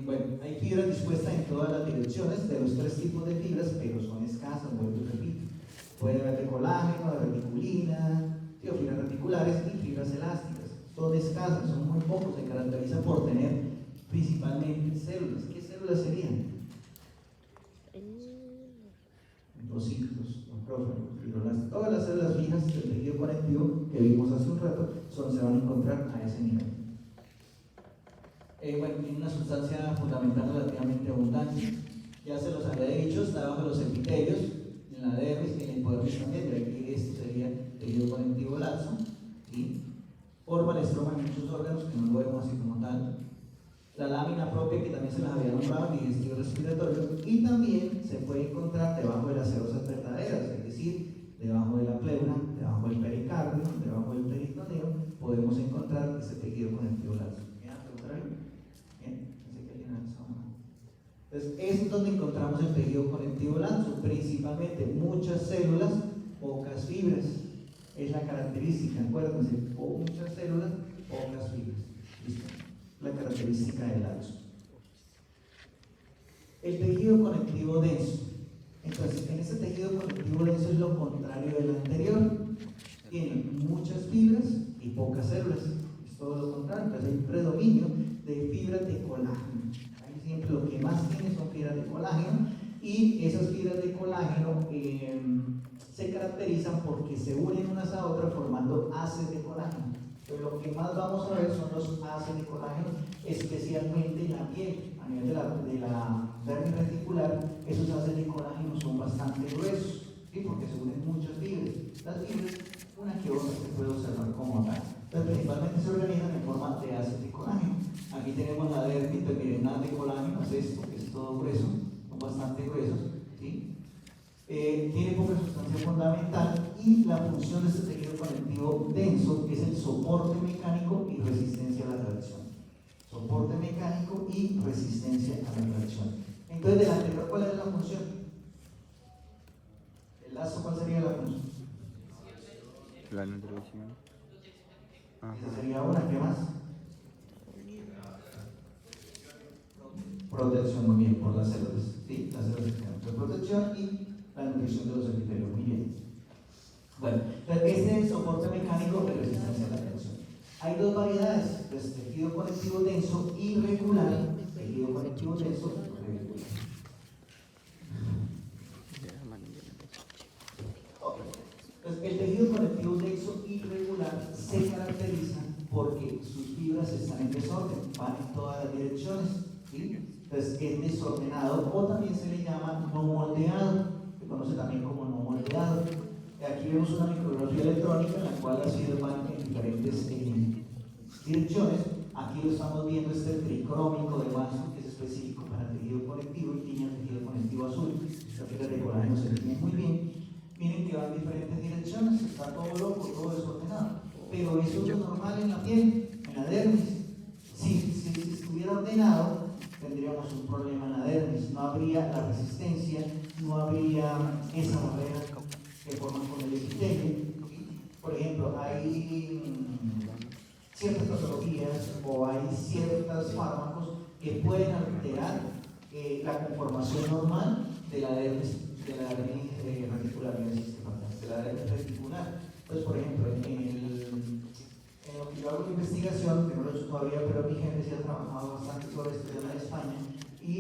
Speaker 1: Bueno, hay fibras dispuestas en todas las direcciones de los tres tipos de fibras, pero son escasas, vuelvo y repito. Puede haber de colágeno, de reticulina, fibras reticulares y fibras elásticas. Son escasas, son muy pocos, se caracterizan por tener principalmente células. ¿Qué células serían? Endociclos, macrófagos, fibroblastos. Todas las células fijas del tejido conectivo que vimos hace un rato se van a encontrar a ese nivel. Bueno, tiene una sustancia fundamental relativamente abundante. Ya se los había dicho, está bajo los epitelios, en la dermis, en la hipodermis también, de aquí esto sería tejido conectivo laxo, ¿sí? Forma el estroma en muchos órganos que no lo vemos así como tal. La lámina propia, que también se las había nombrado, digestivo respiratorio, y también se puede encontrar debajo de las cerosas verdaderas, es decir, debajo de la pleura, debajo del pericardio, debajo del peritoneo, podemos encontrar ese tejido conectivo laxo. Entonces, es donde encontramos el tejido conectivo laxo, principalmente muchas células, pocas fibras. Es la característica, acuérdense, muchas células, pocas fibras. ¿Listo? La característica del laxo. El tejido conectivo denso. Entonces, en este tejido conectivo denso es lo contrario del anterior. Tiene muchas fibras y pocas células. Es todo lo contrario. Entonces, hay un predominio de fibras de colágeno. Ahí siempre lo que más tiene son fibras de colágeno. Y esas fibras de colágeno se caracterizan porque se unen unas a otras formando haces de colágeno. Pero lo que más vamos a ver son los haces de colágeno, especialmente en la piel. A nivel de la dermis reticular, esos haces de colágeno son bastante gruesos, ¿sí? Porque se unen muchas fibras. Las fibras, una que otra se puede observar como tal. Entonces, principalmente se organizan en forma de haces de colágeno. Aquí tenemos la dermis, pues miren, haz de colágeno es esto, que es todo grueso, son bastante gruesos, ¿sí? Tiene poca sustancia fundamental y la función de este tejido conectivo denso es el soporte mecánico y resistencia a la reacción. Soporte mecánico y resistencia a la reacción. Entonces, del anterior, ¿cuál es la función? ¿El lazo cuál sería la función?
Speaker 2: La nutrición.
Speaker 1: Esa sería una, ¿qué más? Protección, muy bien, por las células. Sí, las células externas de protección y la nutrición de los epitelios, muy bien. Bueno, este es soporte mecánico de resistencia a la reacción. Hay dos variedades, pues, tejido conectivo denso irregular, tejido conectivo denso regular. Entonces, el tejido conectivo denso irregular se caracteriza porque sus fibras están en desorden, van en todas las direcciones, ¿sí? Entonces, es desordenado o también se le llama no moldeado, se conoce también como no moldeado. Aquí vemos una micrografía electrónica en la cual las fibras van en diferentes direcciones. Aquí lo estamos viendo, este tricrómico de Manson, que es específico para el tejido conectivo y tiene el tejido conectivo azul. Esta fibra de colágeno se tiene muy bien. Miren que van en diferentes direcciones, está todo loco, todo desordenado. Pero eso es normal en la piel, en la dermis. Si estuviera ordenado, tendríamos un problema en la dermis. No habría la resistencia, no habría esa barrera que forman con el epitelio. Por ejemplo, hay ciertas patologías o hay ciertos fármacos que pueden alterar la conformación normal de la dermis reticular, de la dermis reticular. Entonces, por ejemplo, en lo que yo hago de investigación, que no lo he hecho todavía, pero mi gente sí ha trabajado bastante sobre este tema de España, y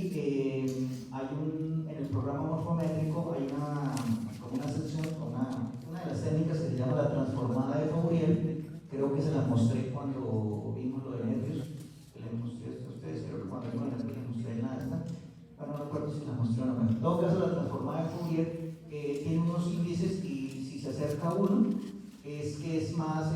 Speaker 1: en el programa morfométrico hay una sección, una de las técnicas que se llama la transformada de Fourier. Creo que se la mostré cuando vimos lo de nervios, que les mostré esto a ustedes, creo que cuando vimos los nervios les mostré nada de esta. Bueno, no recuerdo si la mostré o no, pero en todo caso la transformada de Fourier tiene unos índices y si se acerca a uno, es que es más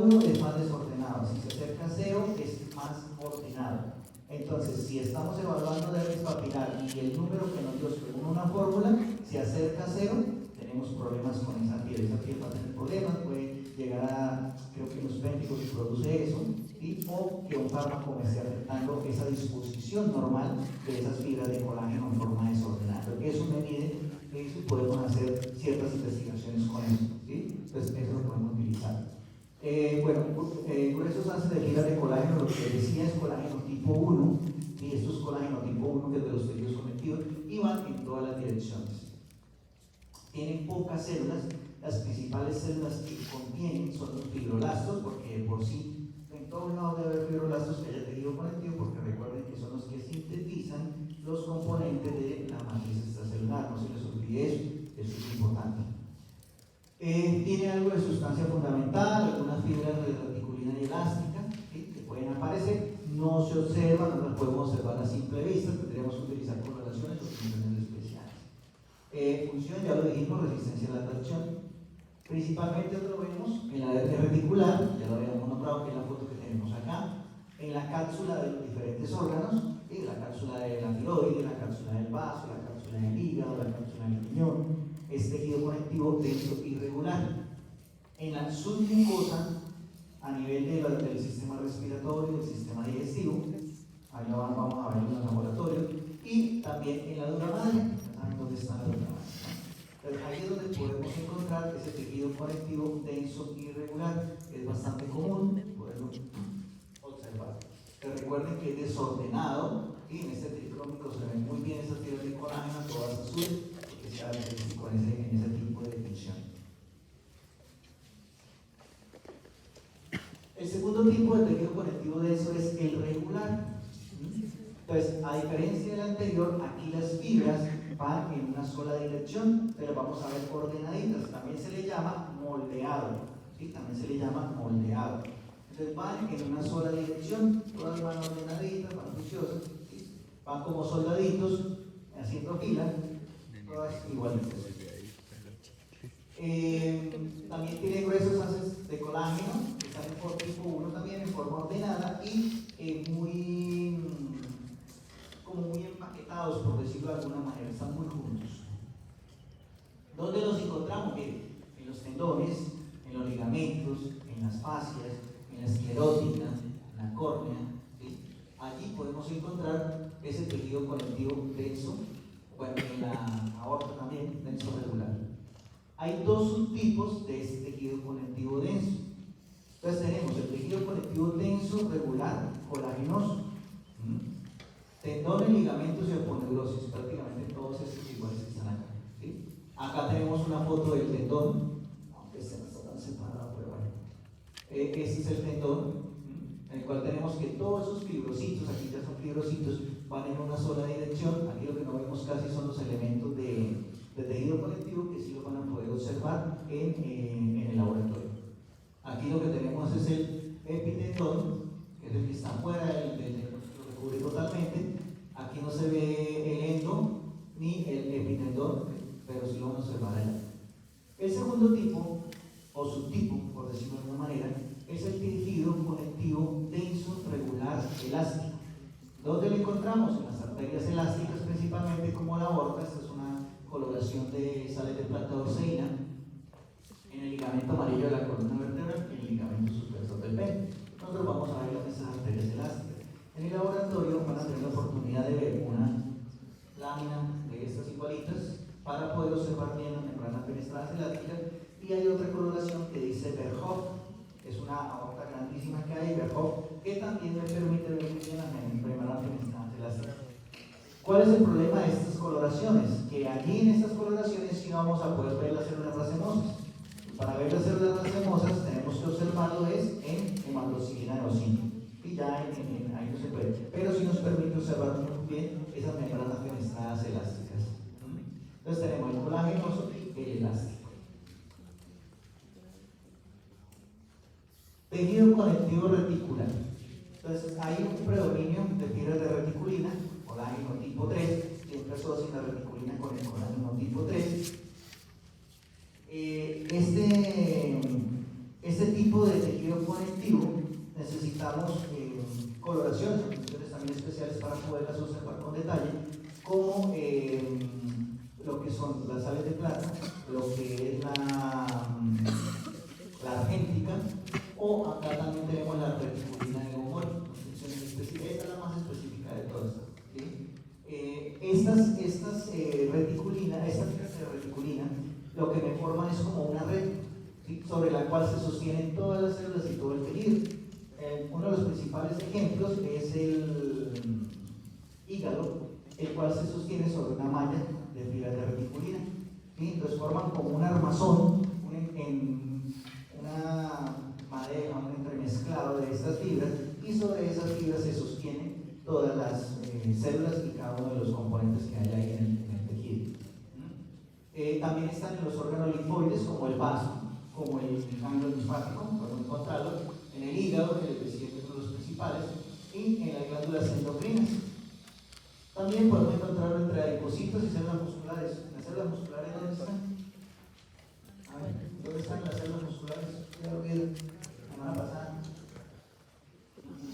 Speaker 1: 1 es más desordenado, si se acerca a 0 es más ordenado. Entonces, si estamos evaluando de herpes papilar y el número que nos dio según una fórmula se acerca a 0, tenemos problemas con esa piel va a tener problemas, puede llegar a, creo que los pénticos que produce eso, ¿sí? O que un fármaco me esté afectando esa disposición normal de esas fibras de colágeno en forma desordenada. Lo que eso me mide, eso podemos hacer ciertas investigaciones con eso, ¿sí? Entonces, eso lo podemos utilizar. Gruesos haces de fibras de colágeno, lo que decía es colágeno tipo 1, y esto es colágeno tipo 1 que es de los tejidos conectivos y van en todas las direcciones. Tienen pocas células, las principales células que contienen son los fibroblastos, porque por sí en todos lados debe haber fibroblastos que haya tejido conectivo, porque recuerden que son los que sintetizan los componentes de la matriz extracelular, no se les olvide eso es importante. Tiene algo de sustancia fundamental, algunas fibras de reticulina y elástica, ¿sí? Que pueden aparecer, no se observan, no las podemos observar a simple vista, tendríamos que utilizar correlaciones o funciones especiales. Función, ya lo dijimos, resistencia a la tracción. Principalmente lo vemos en la hernia reticular, ya lo habíamos nombrado, que es la foto que tenemos acá, en la cápsula de los diferentes órganos, ¿sí? La cápsula de la tiroides, la cápsula del vaso, la cápsula del hígado, la cápsula del riñón. Es tejido conectivo denso irregular. En la submucosa, a nivel del sistema respiratorio, del sistema digestivo, ahí lo vamos a ver en los laboratorios, y también en la dura madre, ¿saben dónde está la dura madre? Entonces, ahí es donde podemos encontrar ese tejido conectivo denso irregular, que es bastante común poderlo observar. Pero recuerden que es desordenado, y en este tricrómico se ven muy bien esas fibras de colágeno, todas azules, porque se caracterizan en ese tipo de definición. El segundo tipo de tejido conectivo denso es el regular. Entonces, a diferencia del anterior, aquí las fibras van en una sola dirección, pero vamos a ver ordenaditas. También se le llama moldeado. ¿Sí? También se le llama moldeado. Entonces van en una sola dirección, todas van ordenaditas, van juiciosas, ¿sí? Van como soldaditos, haciendo fila, todas igualitas. También tiene gruesos haces de colágeno, que están por tipo 1 también, en forma ordenada y como muy empaquetados, por decirlo de alguna manera, están muy juntos. ¿Dónde los encontramos? Miren, en los tendones, en los ligamentos, en las fascias, en la esclerótica, en la córnea, ¿sí? Allí podemos encontrar ese tejido conectivo denso, bueno, en la aorta también, denso regular. Hay dos subtipos de este tejido conectivo denso. Entonces tenemos el tejido conectivo denso regular, colagenoso, tendones, ligamentos y aponeurosis, prácticamente todos estos iguales que están acá, ¿sí? Acá tenemos una foto del tendón, aunque este no está tan separado, pero bueno. Este es el tendón, en el cual tenemos que todos esos fibrocitos, aquí ya son fibrocitos, van en una sola dirección. Aquí lo que no vemos casi son los elementos de tejido conectivo, que sí lo van a poder observar en el laboratorio. Aquí lo que tenemos es el epitendón, que es el que está fuera del lo cubre totalmente. Aquí no se ve el endo ni el epitendón, pero sí lo van a observar allá. El segundo tipo, o subtipo, por decirlo de alguna manera, es el tejido conectivo denso, regular, elástico. ¿Dónde lo encontramos? En las arterias elásticas, principalmente como la aorta. Esta es una coloración de sales de plata orseína, en el ligamento amarillo de la columna vertebral y en el ligamento supresor del pene. Nosotros vamos a ver esas arterias elásticas. En el laboratorio van a tener la oportunidad de ver una lámina de estas igualitas para poder observar bien las membranas fenestrales elásticas, y hay otra coloración que dice Verhoff. Es una aorta grandísima que hay, Verhoff, que también me permite ver muy bien las membranas fenestrales elásticas. ¿Cuál es el problema de estas coloraciones? Que allí en estas coloraciones sí vamos a poder ver las células racemosas. Para ver las células racemosas tenemos que observarlo en hematocilina eosina. Y ya ahí no se puede. Pero sí nos permite observar muy bien esas membranas fenestradas elásticas. Entonces tenemos el colagenoso y el elástico. Tejido conectivo reticular. Entonces hay un predominio de fibras de reticulina, colágeno tipo 3, siempre asocian la reticulina con el colágeno tipo 3. Este tipo de tejido conectivo damos coloraciones o condiciones también especiales para poderlas observar con detalle, como lo que son las sales de plata, lo que es la argéntica, o acá también tenemos la reticulina de gomol. Esta es la más específica de todas. ¿Sí? Estas fibras de reticulina, lo que me forman es como una red, ¿sí?, sobre la cual se sostienen todas las células y todo el tejido. Uno de los principales ejemplos es el hígado, el cual se sostiene sobre una malla de fibras de reticulina. ¿Sí? Entonces forman como un armazón, una madeja, un entremezclado de estas fibras, y sobre esas fibras se sostienen todas las células y cada uno de los componentes que hay ahí en el tejido. También están en los órganos linfoides, como el vaso, como el ganglio linfático, podemos encontrarlo en el hígado, que les decía que es uno de los principales, y en las glándulas endocrinas. También podemos encontrarlo entre adipocitos y células musculares. ¿Las células musculares dónde están? ¿Dónde están las células musculares? ¿Ya lo vieron la semana pasada?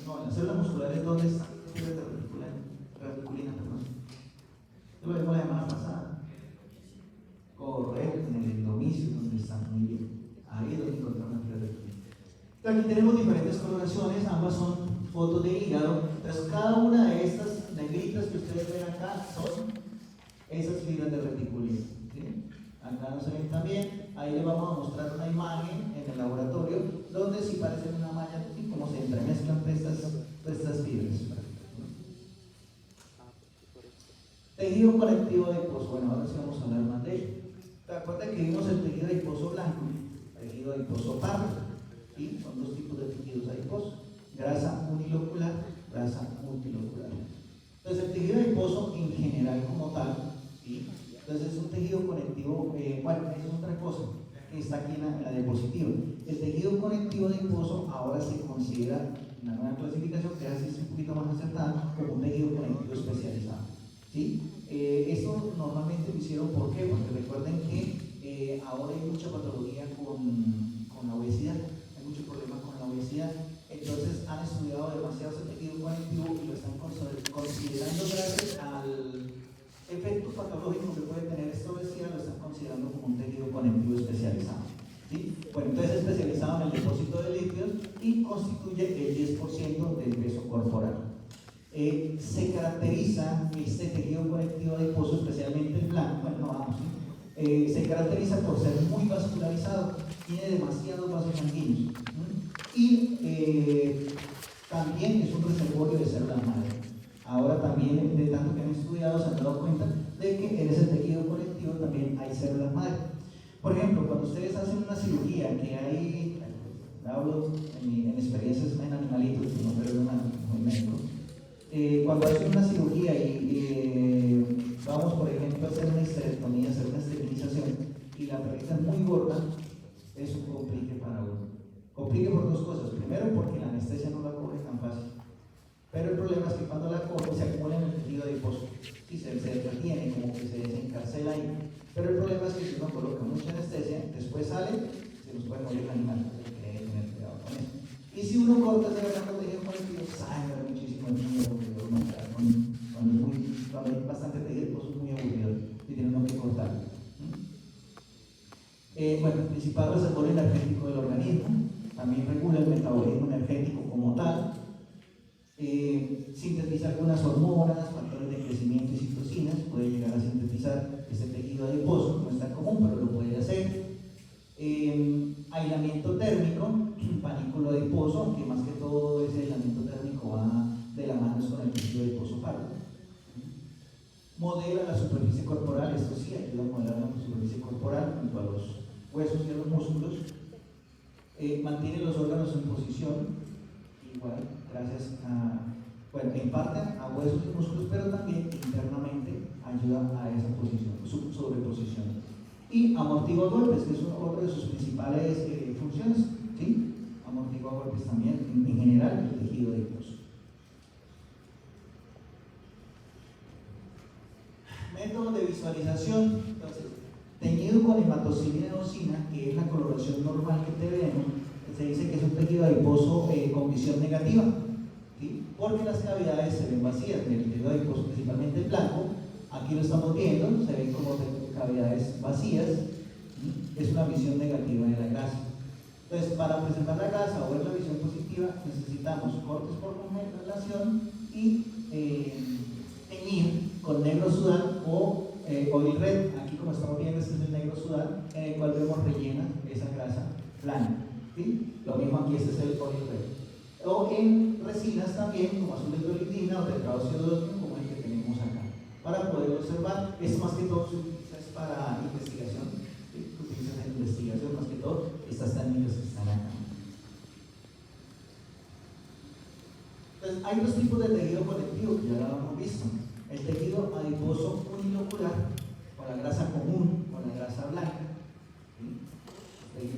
Speaker 1: No, las células musculares ¿dónde están? Reticulina, perdón. Yo lo vimos la semana pasada. Correcto, en el endomisio, donde están, muy bien. Ahí es donde encontramos la reticulina. Aquí tenemos diferentes coloraciones, ambas son fotos de hígado. Entonces, cada una de estas negritas que ustedes ven acá son esas fibras de reticulina. ¿Sí? Acá nos ven también. Ahí les vamos a mostrar una imagen en el laboratorio donde sí parecen una malla, ¿sí?, como se entremezclan estas fibras. Tejido conectivo adiposo. Bueno, ahora sí vamos a hablar más de ello. ¿Te acuerdas que vimos el tejido adiposo blanco, tejido adiposo pardo? ¿Sí? Son dos tipos de tejidos adiposos: grasa unilocular, grasa multilocular. Entonces, el tejido adiposo en general, como tal, ¿sí?, entonces es un tejido conectivo. Bueno, eso es otra cosa que está aquí en la diapositiva. El tejido conectivo adiposo ahora se considera, en la nueva clasificación, que así es un poquito más acertada, como un tejido conectivo especializado. ¿Sí? Esto normalmente lo hicieron, ¿por qué? Porque recuerden que ahora hay mucha patología con la obesidad, hay mucho problema con la obesidad. Entonces han estudiado demasiado ese tejido conectivo y lo están considerando, gracias al efecto patológico que puede tener esta obesidad, lo están considerando como un tejido conectivo especializado. ¿Sí? Bueno, entonces es especializado en el depósito de líquidos y constituye el 10% del peso corporal. Se caracteriza este tejido conectivo adiposo, especialmente el blanco, se caracteriza por ser muy vascularizado, tiene demasiados vasos sanguíneos, y también es un reservorio de células madre. Ahora también, de tanto que han estudiado, se han dado cuenta de que en ese tejido conectivo también hay células madre. Por ejemplo, cuando ustedes hacen una cirugía, que hay, hablo en experiencias en animalitos, no pero en médico, cuando hacen una cirugía y vamos, por ejemplo, a hacer una histerectomía, hacer una esterilización, y la perrita es muy gorda, es un complique para uno. Complique por dos cosas. Primero, porque la anestesia no la coge tan fácil. Pero el problema es que cuando la coge se acumula en el tejido adiposo y se retiene, como que se desencarcela ahí. Pero el problema es que si uno coloca mucha anestesia, después sale, se nos puede morir el animal. Hay que tener cuidado con eso. Y si uno corta ese gran tejido conectivo, sangra muchísimo el niño, cuando hay bastante tejido adiposo es muy aburrido y tiene uno que cortar. Bueno, el principal reservorio energético del organismo, también regula el metabolismo energético como tal. Sintetiza algunas hormonas, factores de crecimiento y citocinas, puede llegar a sintetizar este tejido adiposo, no es tan común, pero lo puede hacer. Aislamiento térmico, panículo adiposo, que más que todo ese aislamiento térmico va de la mano con el tejido adiposo pardo. Modela la superficie corporal, esto sí ayuda a modelar la superficie corporal junto a los huesos y a los músculos. Mantiene los órganos en posición, igual, gracias a, bueno, en parte a huesos y músculos, pero también internamente ayuda a esa posición, su sobreposición. Y amortigua golpes, que es otra de sus principales funciones, ¿sí? Amortigua golpes también, en general, el tejido adiposo. Método de visualización. Entonces, teñido con hematocilina eosina, que es la coloración normal que tenemos, se dice que es un tejido tejido adiposo con visión negativa, ¿sí? Porque las cavidades se ven vacías. En el tejido adiposo, principalmente el blanco, aquí lo estamos viendo, se ven como cavidades vacías, ¿sí? Es una visión negativa de la grasa. Entonces, para presentar la grasa o ver la visión positiva, necesitamos cortes por congelación y teñir con negro sudán o oil red. Aquí, como estamos viendo, este es el negro sudán, en el cual vemos rellena esa grasa blanca, ¿sí? Lo mismo aquí, este es el oil red. O en resinas también, como azules de olivina o tetraóxido como el que tenemos acá, para poder observar. Esto más que todo se utiliza para investigación, ¿sí? Se utiliza en investigación más que todo estas técnicas que están acá. Entonces, hay dos tipos de tejido conectivo que ya lo hemos visto: el tejido adiposo unilocular, con la grasa común, con la grasa blanca, ¿sí?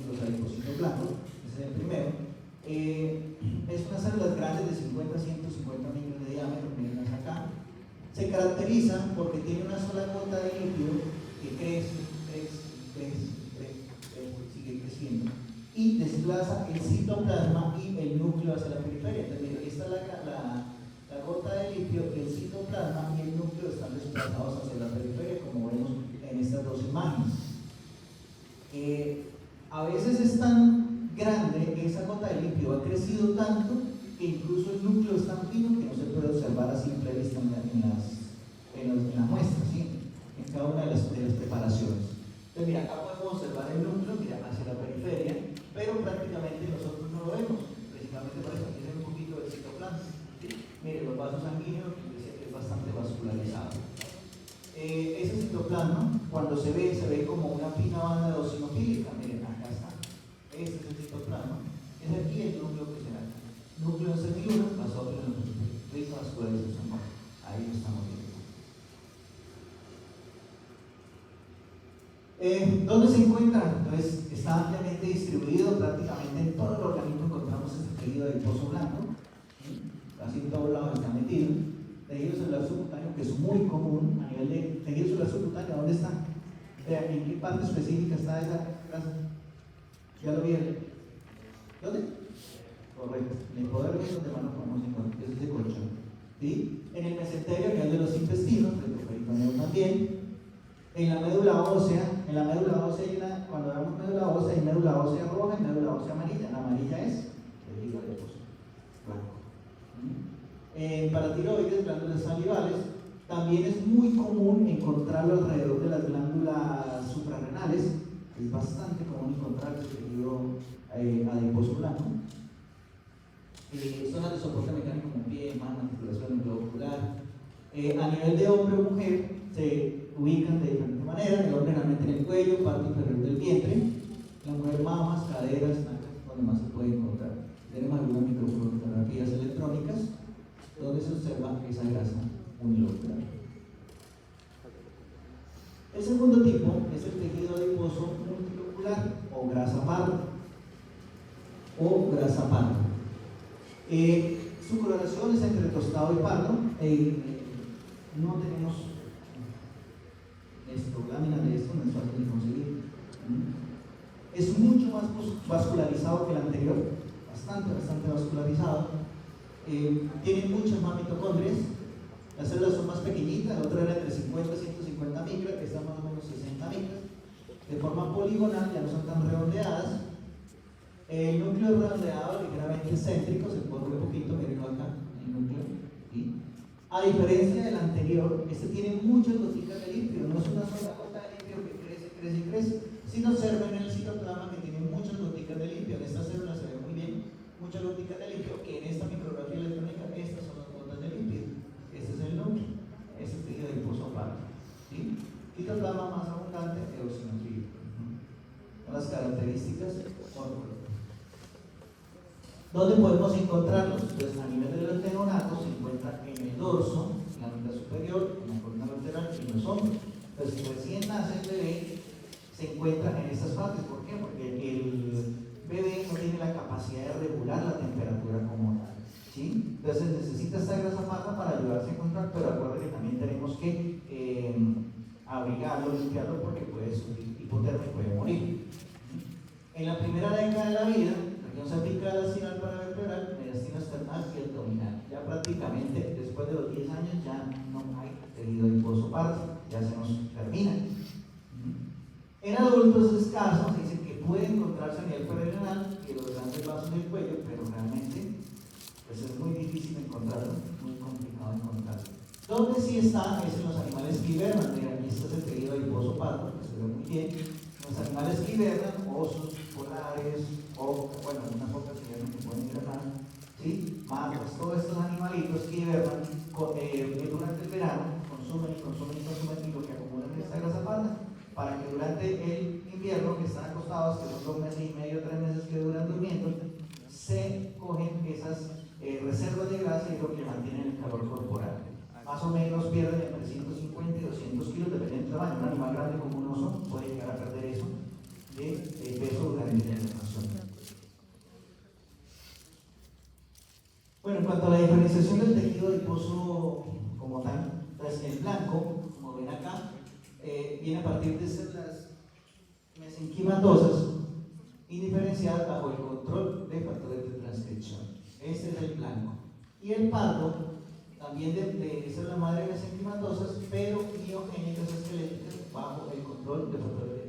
Speaker 1: Los adipocitos blancos, ese es el primero. Es unas células grandes de 50 a 150 micros de diámetro, miren acá. Se caracteriza porque tiene una sola gota de líquido que crece, sigue creciendo y desplaza el citoplasma y el núcleo hacia la periferia. Entonces, miren, esta es la gota de líquido, el citoplasma y el núcleo están desplazados hacia la periferia, como vemos en estas dos imágenes. A veces es tan grande que esa gota de líquido ha crecido tanto que incluso el núcleo es tan fino que no se puede observar a simple vista en las muestras, ¿sí? En cada una de las preparaciones. Entonces, mira, acá podemos observar el núcleo, mira, hacia la periferia, pero prácticamente nosotros no lo vemos, principalmente por eso aquí se ve un poquito del citoplasma, ¿sí? Mire, los vasos sanguíneos, decía que es bastante vascularizado. Ese citoplasma, cuando se ve como una fina banda de eosinofílica. Miren, acá está. Este es el citoplasma. Es aquí el núcleo que será. Núcleo en semilunas, basófilo en la rica vascularización. Ahí lo estamos viendo. ¿Dónde se encuentra? Entonces, está ampliamente distribuido prácticamente en todo el organismo. Encontramos este tejido adiposo blanco, ¿sí? Casi en todos lados está metido. Tejido celular subcutáneo, que es muy común a nivel de tejido celular subcutáneo. ¿Dónde está? ¿En qué parte específica está esa grasa? ¿Ya lo vieron? ¿Dónde? Correcto. En el poder de donde más lo podemos encontrar, que es ese colchón, ¿sí? En el mesenterio, que es de los intestinos, retroperitoneal también. En la médula ósea, hay una, cuando hablamos de médula ósea, hay médula ósea roja y médula ósea amarilla. La amarilla es tejido adiposo blanco. Paratiroides, glándulas salivales. También es muy común encontrarlo alrededor de las glándulas suprarrenales. Es bastante común encontrar el tejido adiposo blanco. Zonas de soporte mecánico como pie, mano, articulación, globo ocular. A nivel de hombre o mujer se ubican de diferente manera. El hombre realmente en el cuello, parte inferior del vientre. La mujer mamas, caderas, nalgas, donde más se puede encontrar. Tenemos algunas microfotografías electrónicas donde se observa esa grasa unilocular. El segundo tipo es el tejido adiposo multilocular o grasa parda. Su coloración es entre tostado y pardo. No tenemos láminas de esto, no es fácil de conseguir. Es mucho más vascularizado que el anterior, bastante vascularizado. Tiene muchas más mitocondrias. Las células son más pequeñitas, la otra era entre 50 y 150 micras, esta más o menos 60 micras. De forma poligonal, ya no son tan redondeadas. El núcleo es redondeado, ligeramente excéntrico, se puede ver un poquito, mirenlo acá, el núcleo. ¿Sí? A diferencia del anterior, este tiene muchas gotitas de líquido, no es una sola gota de líquido que crece, sino observen en el citoplasma que tiene muchas gotitas de líquido. En esta célula se ve muy bien, muchas gotitas de líquido, que en esta micrografía electrónica, estas son las gotas de líquido. Este es el núcleo, este es el tejido adiposo pardo. ¿Sí? Citoplasma más abundante, eosinofílico. Son las características morfológicas. ¿Dónde podemos encontrarlos? Pues a nivel de los neonatos se encuentra en el dorso, en la mitad superior, en la columna vertebral y en los hombros. Entonces, si recién nace el bebé, se encuentra en estas partes. ¿Por qué? Porque el bebé no tiene la capacidad de regular la temperatura como tal, ¿sí? Entonces necesita esta grasa parda para ayudarse a encontrar, pero acuérdense que también tenemos que abrigarlo, limpiarlo, porque puede sufrir hipotermia y puede morir. En la primera década de la vida, región cervical, está es en los animales que hibernan. Mira, aquí está el tejido adiposo pardo, que se ve muy bien. Los animales que hibernan, osos polares, o bueno, unas pocas que pueden hibernar, ¿sí? Marcas, todos estos animalitos que hibernan durante el verano consumen y lo que acumulan en esta grasa parda, para que durante el invierno, que están acostados, que son 2 meses y medio, 3 meses que duran durmiendo, se cogen esas reservas de grasa y lo que mantienen el calor corporal. Más o menos pierden entre 150 y 200 kilos, dependiendo del tamaño. Un animal grande como un oso puede llegar a perder eso de peso durante la hibernación. Bueno, en cuanto a la diferenciación del tejido adiposo como tal, entonces el blanco, como ven acá, viene a partir de células mesenquimatosas indiferenciadas bajo el control de factores de transcripción. Este es el blanco. Y el pardo, también de células madre mesenquimatosas, pero miogénicas esqueléticas bajo el control de factores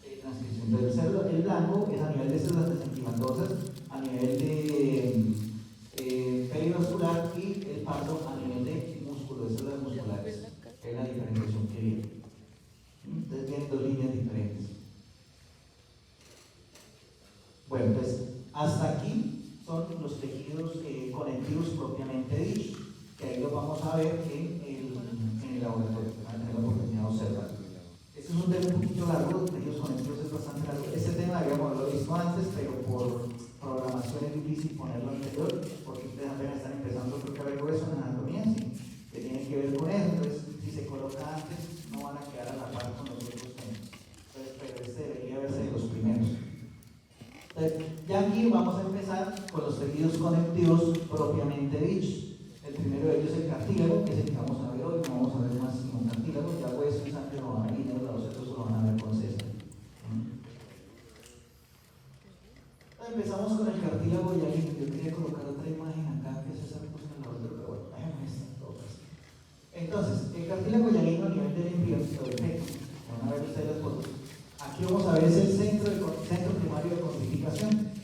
Speaker 1: de transcripción. Entonces el blanco es a nivel de células mesenquimatosas, a nivel de perivascular, y el pardo a nivel de músculo, de células musculares. Es la diferenciación que viene. Entonces vienen 2 líneas diferentes. Bueno, entonces hasta aquí son los tejidos conectivos propiamente dichos, que ahí lo vamos a ver en el laboratorio, que van a tener la oportunidad de observar. Este es un tema un poquito largo, los tejidos conectivos es bastante largo. Este tema habíamos lo visto antes, pero por programación es difícil ponerlo anterior, porque ustedes apenas están empezando, creo que a ver eso en anatomía, ¿sí? Que tiene que ver con eso. Entonces, si se coloca antes, no van a quedar a la par con los otros temas. Entonces, pero este debería verse de los primeros. Entonces, ya aquí vamos a empezar con los tejidos conectivos propiamente dichos. El primero de ellos es el cartílago, que es el que vamos a ver hoy. No vamos a ver más sino cartílago, ya hueso y sangre no van a ver, y los otros lo van a ver con César. Empezamos con el cartílago hialino. Yo quería colocar otra imagen acá que César puso en la otra, pero bueno, déjame esta entonces. Entonces, el cartílago hialino a nivel del embrión, van a ver ustedes las fotos. Aquí vamos a ver es el centro primario de codificación.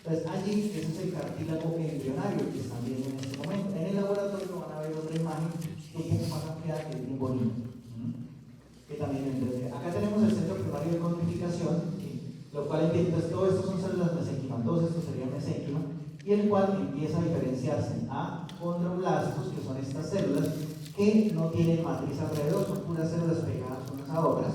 Speaker 1: Entonces allí, ese es el cartílago embrionario que están viendo en este momento. En el laboratorio van a ver otra imagen un poco más amplia, que es bien bonita. Que también acá tenemos el centro primario de codificación, lo cual entiende, entonces todo esto son células mesenquimatosas, esto sería mesénquima, y el cual empieza a diferenciarse a condroblastos, que son estas células que no tienen matriz alrededor, son puras células pegadas unas a otras,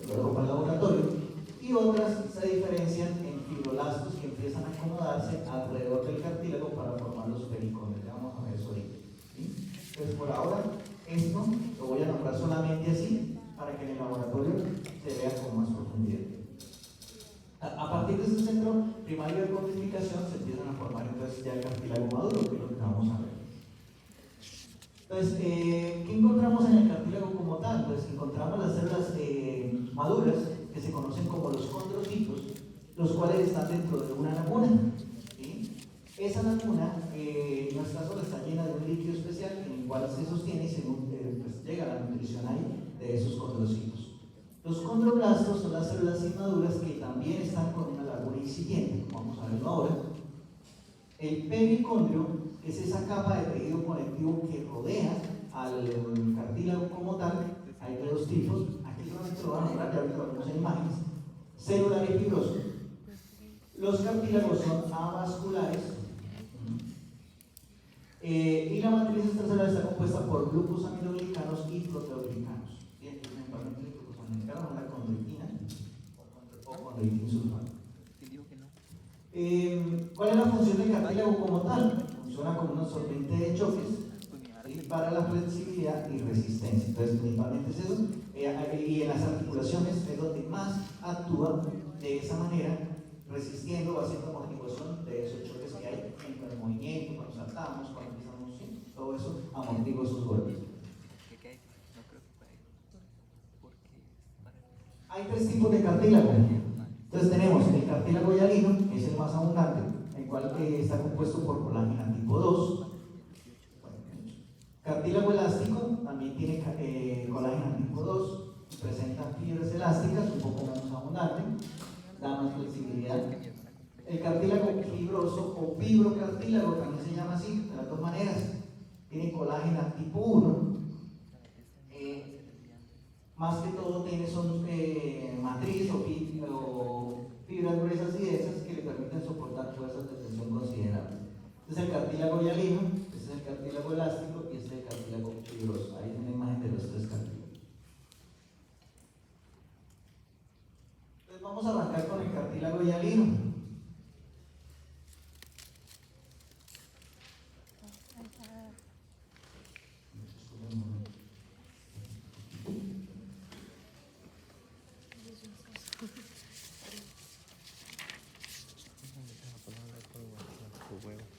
Speaker 1: que luego para el laboratorio, y otras se diferencian en fibroblastos que empiezan a acomodarse alrededor del cartílago para formar los pericondrios. Ya vamos a ver eso ahorita, ¿sí? Entonces por ahora esto lo voy a nombrar solamente así para que en el laboratorio se vea con más profundidad. A partir de este centro primario de codificación se empiezan a formar entonces ya el cartílago maduro, que es lo que vamos a ver. Entonces, ¿qué encontramos en el cartílago como tal? Pues encontramos las células maduras, que se conocen como los condrocitos, los cuales están dentro de una laguna, ¿sí? Esa laguna no está sola, está llena de un líquido especial en el cual se sostiene y pues llega la nutrición ahí de esos condrocitos. Los condroblastos son las células inmaduras que también están con una laguna incipiente, como vamos a verlo ahora. El pericondrio es esa capa de tejido conectivo que rodea al cartílago como tal. Hay de 2 tipos, aquí solamente lo van a nombrar, ya ahorita lo vemos en imágenes. Celular y fibroso. Los cartílagos son avasculares, y la matriz extracelular está compuesta por glucosaminoglicanos y proteoglicanos. Bien, principalmente el glucosaminoglicanos, la condroitina o condroitin sulfato. ¿Cuál es la función del cartílago como tal? Funciona como un absorbente de choques, ¿sí? Para la flexibilidad y resistencia. Entonces, principalmente es eso. Y en las articulaciones es donde más actúa de esa manera, resistiendo o haciendo amortiguación de esos choques que hay en el movimiento, cuando saltamos, cuando pisamos, ¿sí? Todo eso amortigua esos golpes. Hay 3 tipos de cartílago. Entonces tenemos el cartílago hialino, que es el más abundante, el cual está compuesto por colágeno tipo 2. Cartílago elástico también tiene colágeno tipo 2, presenta fibras elásticas, un poco menos abundante, da más flexibilidad. El cartílago fibroso o fibrocartílago también se llama así, de las 2 maneras. tiene colágeno tipo 1. Más que todo son matriz o fibras gruesas y densas que le permiten soportar fuerzas de tensión considerables. Este es el cartílago hialino, este es el cartílago elástico y este es el cartílago fibroso. Ahí tiene una imagen de los tres cartílagos. Entonces vamos a arrancar con el cartílago hialino.
Speaker 2: Tu huevo.